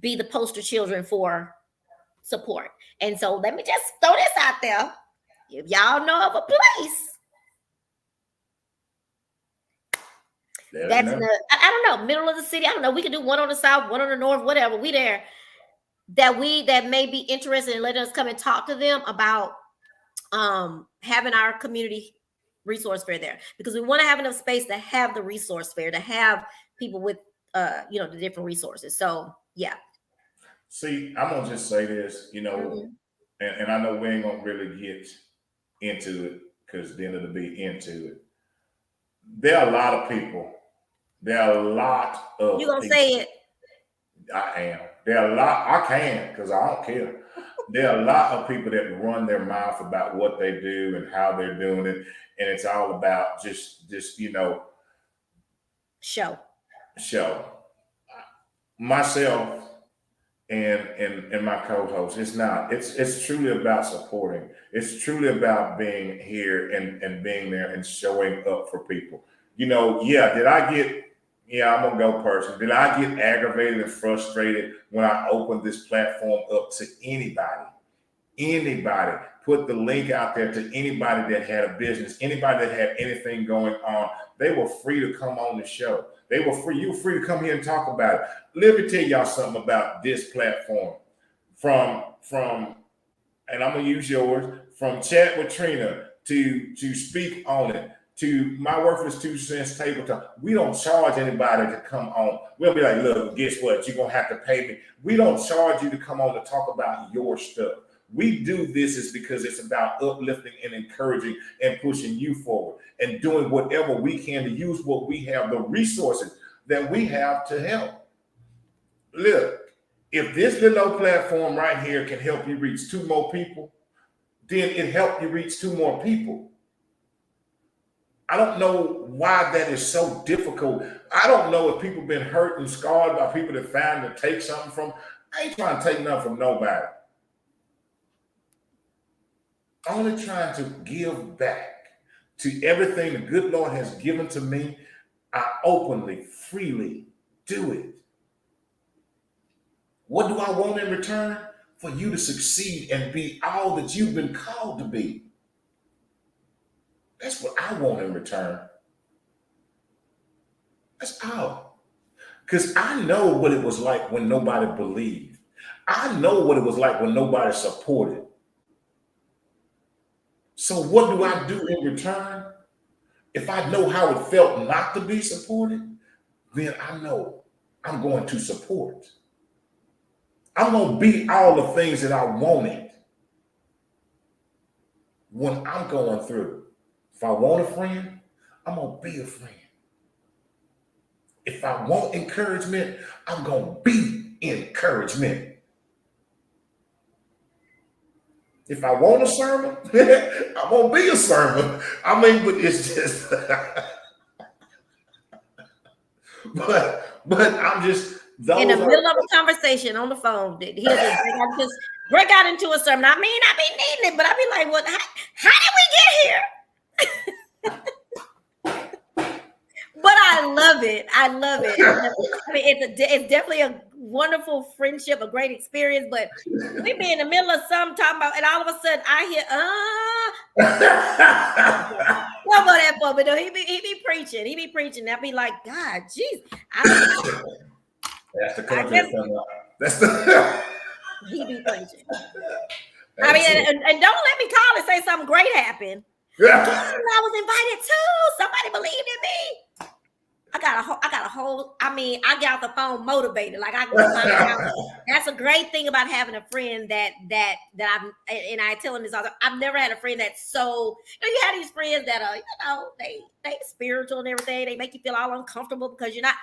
the poster children for support. And so let me just throw this out there. If y'all know of a place that's in the, I don't know, middle of the city, I don't know, we could do one on the south, one on the north, whatever, we there, that may be interested in letting us come and talk to them about having our community resource fair there, because we want to have enough space to have the resource fair, to have people with the different resources. So yeah. See, I'm gonna just say this, and I know we ain't gonna really get into it because then it'll be into it. There are a lot of people. There are a lot of. You gonna say it? I am. There are a lot. I can because I don't care. There are a lot of people that run their mouth about what they do and how they're doing it, and it's all about just show. Myself and my co-host, it's not. It's truly about supporting. It's truly about being here and being there and showing up for people. Did I get? Yeah, I'm gonna go personal. Did I get aggravated and frustrated when I opened this platform up to anybody? Put the link out there to anybody that had a business, anybody that had anything going on they were free to come on the show. They were free. You were free to come here and talk about it. Let me tell y'all something about this platform. From and I'm gonna use yours, from Chat with Trina to speak on it, to my worthless 2 cents table talk. We don't charge anybody to come on. We'll be like, look, guess what? You're gonna have to pay me. We don't charge you to come on to talk about your stuff. We do this is because it's about uplifting and encouraging and pushing you forward and doing whatever we can to use what we have, the resources that we have to help. Look, if this little old platform right here can help you reach 2 more people, then it helped you reach 2 more people. I don't know why that is so difficult. I don't know if people been hurt and scarred by people that found to take something from. I ain't trying to take nothing from nobody. I'm only trying to give back to everything the good Lord has given to me. I openly, freely do it. What do I want in return? For you to succeed and be all that you've been called to be. That's what I want in return. That's all. Because I know what it was like when nobody believed. I know what it was like when nobody supported. So what do I do in return? If I know how it felt not to be supported, then I know I'm going to support. I'm going to be all the things that I wanted when I'm going through. If I want a friend, I'm going to be a friend. If I want encouragement, I'm going to be encouragement. If I want a sermon, I'm going to be a sermon. I mean, but it's just, but I'm just, in the middle of a conversation on the phone, he'll just break out into a sermon. I mean, I be needing it, but I be like, "What? How did we get here?" But I love it. I love it. I mean, it's definitely a wonderful friendship, a great experience. But we be in the middle of something talking about, and all of a sudden I hear, what about that for? But no, he be preaching. He be preaching. I be like, God, jeez. That's the country. That's the. He be preaching. I mean, and don't let me call and say something great happened. I was invited too. Somebody believed in me. I got a whole. I mean, I got the phone motivated. Like I go find out. That's a great thing about having a friend that I'm. And I tell him this all. I've never had a friend that's so. You have these friends that are, they spiritual and everything. They make you feel all uncomfortable because you're not.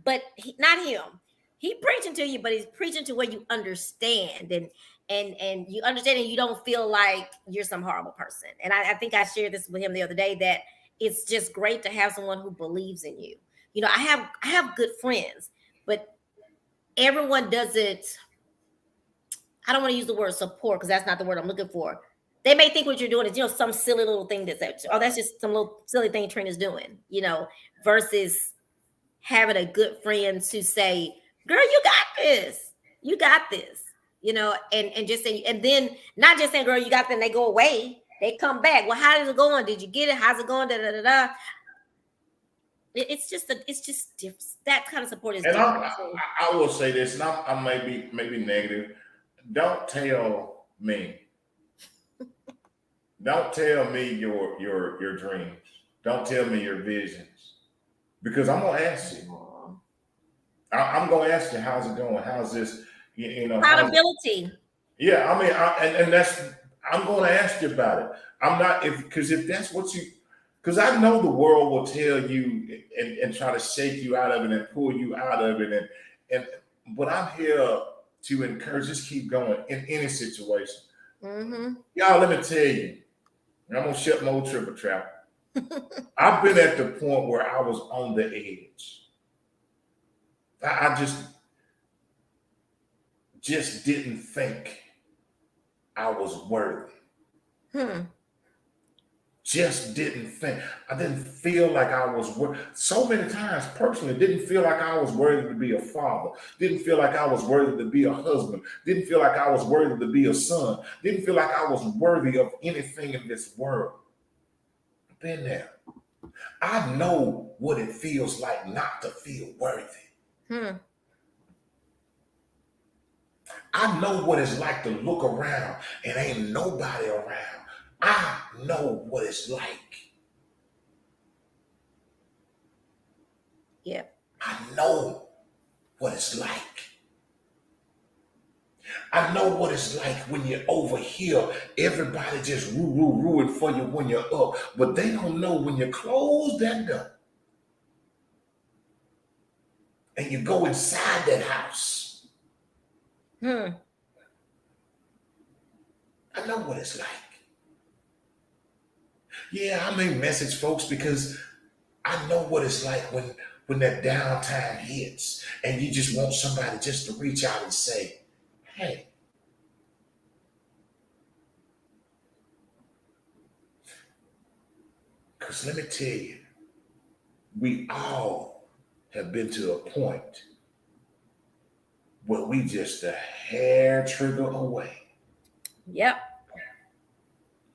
But not him. He preaching to you, but he's preaching to where you understand and you understand and you don't feel like you're some horrible person. And I think I shared this with him the other day that it's just great to have someone who believes in you. You know, I have good friends, but everyone doesn't. I don't want to use the word support because that's not the word I'm looking for. They may think what you're doing is, some silly little thing that's just some little silly thing Trina's doing, versus having a good friend to say, girl, you got this. You got this. And just saying, and then not just saying, girl, you got them, they go away. They come back. Well, how is it going? Did you get it? How's it going? Da, da, da, da. It's just different. That kind of support is and different. I will say this, and I maybe negative. Don't tell me. Don't tell me your dreams. Don't tell me your visions. Because I'm gonna ask you. I'm gonna ask you, how's it going? How's this? Accountability. Yeah, I mean, and that's. I'm going to ask you about it. I'm not because if that's what you, because I know the world will tell you and try to shake you out of it and pull you out of it, but I'm here to encourage. Just keep going in any situation. Mm-hmm. Y'all, let me tell you, I'm gonna shut my old triple trap. I've been at the point where I was on the edge. I just didn't think I was worthy. Just didn't think. I didn't feel like I was worthy. So many times, personally, didn't feel like I was worthy to be a father. Didn't feel like I was worthy to be a husband. Didn't feel like I was worthy to be a son. Didn't feel like I was worthy of anything in this world. I've been there. I know what it feels like not to feel worthy. I know what it's like to look around and ain't nobody around. I know what it's like. Yeah. I know what it's like. I know what it's like when you're over here. Everybody just rooting for you when you're up. But they don't know when you close that door and you go inside that house. I know what it's like. Yeah, I may message folks because I know what it's like when that downtime hits and you just want somebody just to reach out and say, hey. Because let me tell you, we all have been to a point where we just a hair trigger away. Yep.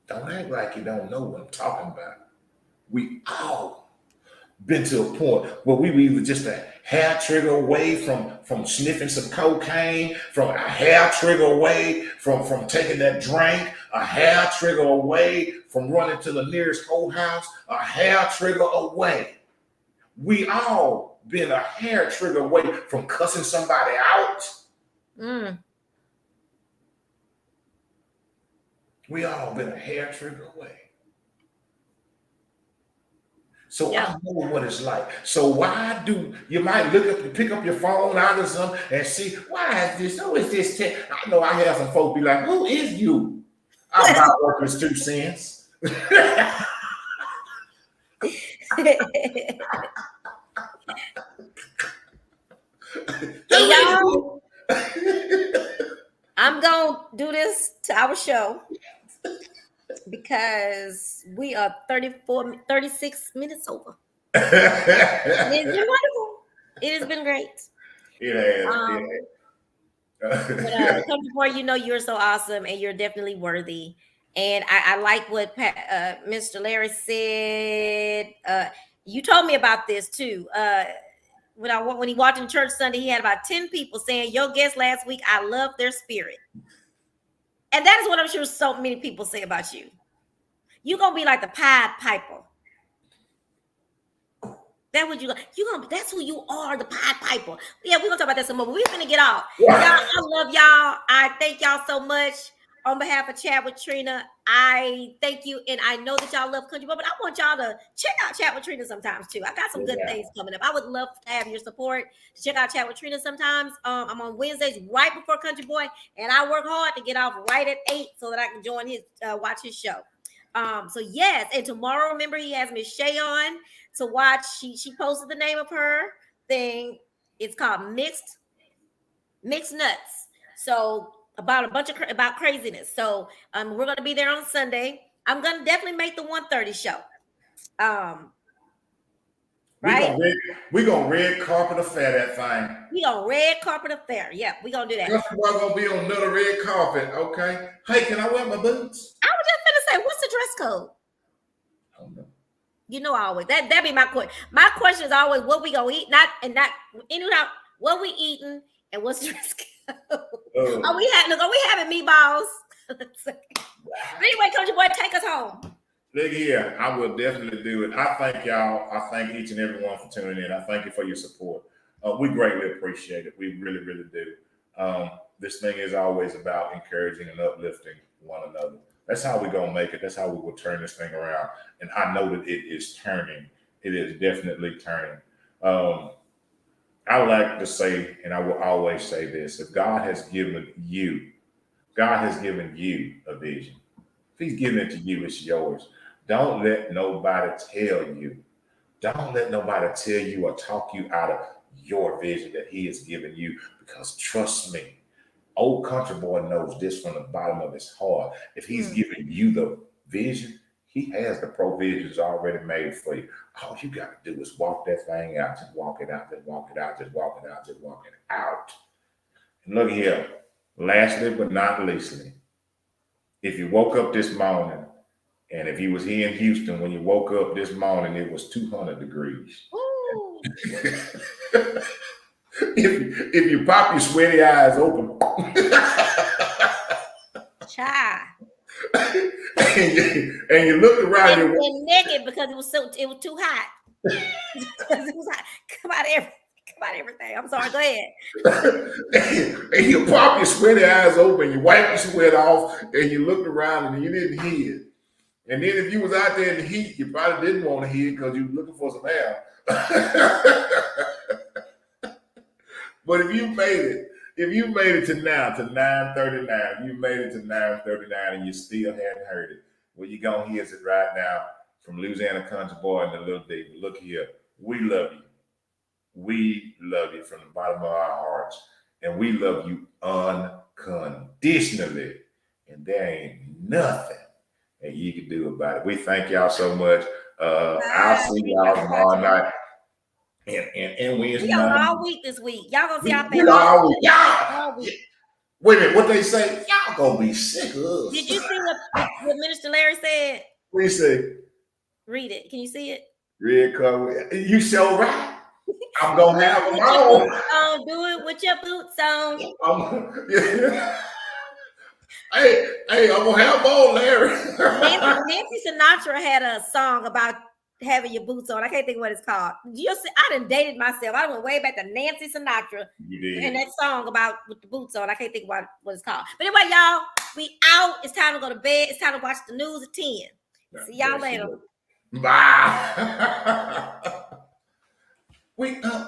Don't act like you don't know what I'm talking about. We all been to a point where we were either just a hair trigger away from sniffing some cocaine, from a hair trigger away from taking that drink, a hair trigger away from running to the nearest whorehouse, a hair trigger away. We all been a hair trigger away from cussing somebody out. We all been a hair trigger away. So I know what it's like. So why do you might pick up your phone out of something and see why is this? Who is this? I know I have some folks be like, "Who is you?" I'm about workers 2 cents. Y'all, I'm gonna do this to our show because we are 36 minutes over. It's been wonderful. It has been great. It has. But Country Boy, you know you're so awesome and you're definitely worthy. And I like what Mr. Larry said. You told me about this too. When he walked in church Sunday, he had about 10 people saying, "Your guest last week, I love their spirit." And that is what I'm sure so many people say about you. You're gonna be like the Pied Piper. That's what that's who you are, the Pied Piper. Yeah, we're gonna talk about that some more, but we're gonna get off. Y'all, I love y'all. I thank y'all so much. On behalf of Chat with Trina, I thank you, and I know that y'all love Country Boy, but I want y'all to check out Chat with Trina sometimes too. I got some good things coming up. I would love to have your support to check out Chat with Trina sometimes. I'm on Wednesdays right before Country Boy, and I work hard to get off right at 8 so that I can join watch his show. So yes, and tomorrow, remember, he has Miss Shay on to watch. She posted the name of her thing. It's called Mixed Nuts. So about a bunch of about craziness. So we're gonna be there on Sunday. I'm gonna definitely make the 1:30 show. Right? We're gonna red carpet affair that thing. We gonna red carpet affair. Yeah, we're gonna do that. We're gonna be on another red carpet, okay? Hey, can I wear my boots? I was just gonna say, what's the dress code? I don't know. You know, always that be my question. My question is always what we gonna eat, not what we eating and what's the dress code. Are we having meatballs? Anyway, Country Boy, take us home. Look here, I will definitely do it. I thank y'all. I thank each and every one for tuning in. I thank you for your support. We greatly appreciate it. We really, really do. This thing is always about encouraging and uplifting one another. That's how we're going to make it. That's how we will turn this thing around. And I know that it is turning. It is definitely turning. I like to say, and I will always say this, if God has given you a vision. If he's giving it to you, it's yours. Don't let nobody tell you. Don't let nobody tell you or talk you out of your vision that he has given you. Because trust me, old Country Boy knows this from the bottom of his heart. If he's giving you the vision, he has the provisions already made for you. All you got to do is walk that thing out. Just walk it out. Just walk it out. Just walk it out. Just walk it out. And look here. Lastly but not leastly, if you woke up this morning And if you was here in Houston when you woke up this morning, it was 200 degrees. Ooh. if you pop your sweaty eyes open, Child. and you look around, and naked because it was too hot. Because it was hot. Come out everything. I'm sorry. Go ahead. and you pop your sweaty eyes open, you wipe your sweat off, and you looked around and you didn't hear it. And then if you was out there in the heat, you probably didn't want to hear it because you were looking for some air. But if you made it to now, to 9:39, you made it to 9:39 and you still hadn't heard it, well, you're going to hear it right now from Louisiana Country Boy and the Little David. Look here, we love you. We love you from the bottom of our hearts. And we love you unconditionally. And there ain't nothing that you can do about it. We thank y'all so much. I'll see y'all tomorrow night. And Wednesday night. We all week this week. Y'all gonna see our family. All week. Wait a minute, what they say? Y'all gonna be sick of us. Did you see what Minister Larry said? What he say? Read it. Can you see it? Red color. You so right. I'm gonna have them on. Do it with your boots on. Hey, I'm gonna have them on, Larry. Nancy Sinatra had a song about having your boots on. I can't think of what it's called. I done dated myself. I went way back to Nancy Sinatra. You did. And that song about with the boots on. I can't think of what it's called. But anyway, y'all, we out. It's time to go to bed. It's time to watch the news at 10. See y'all later. Bye. We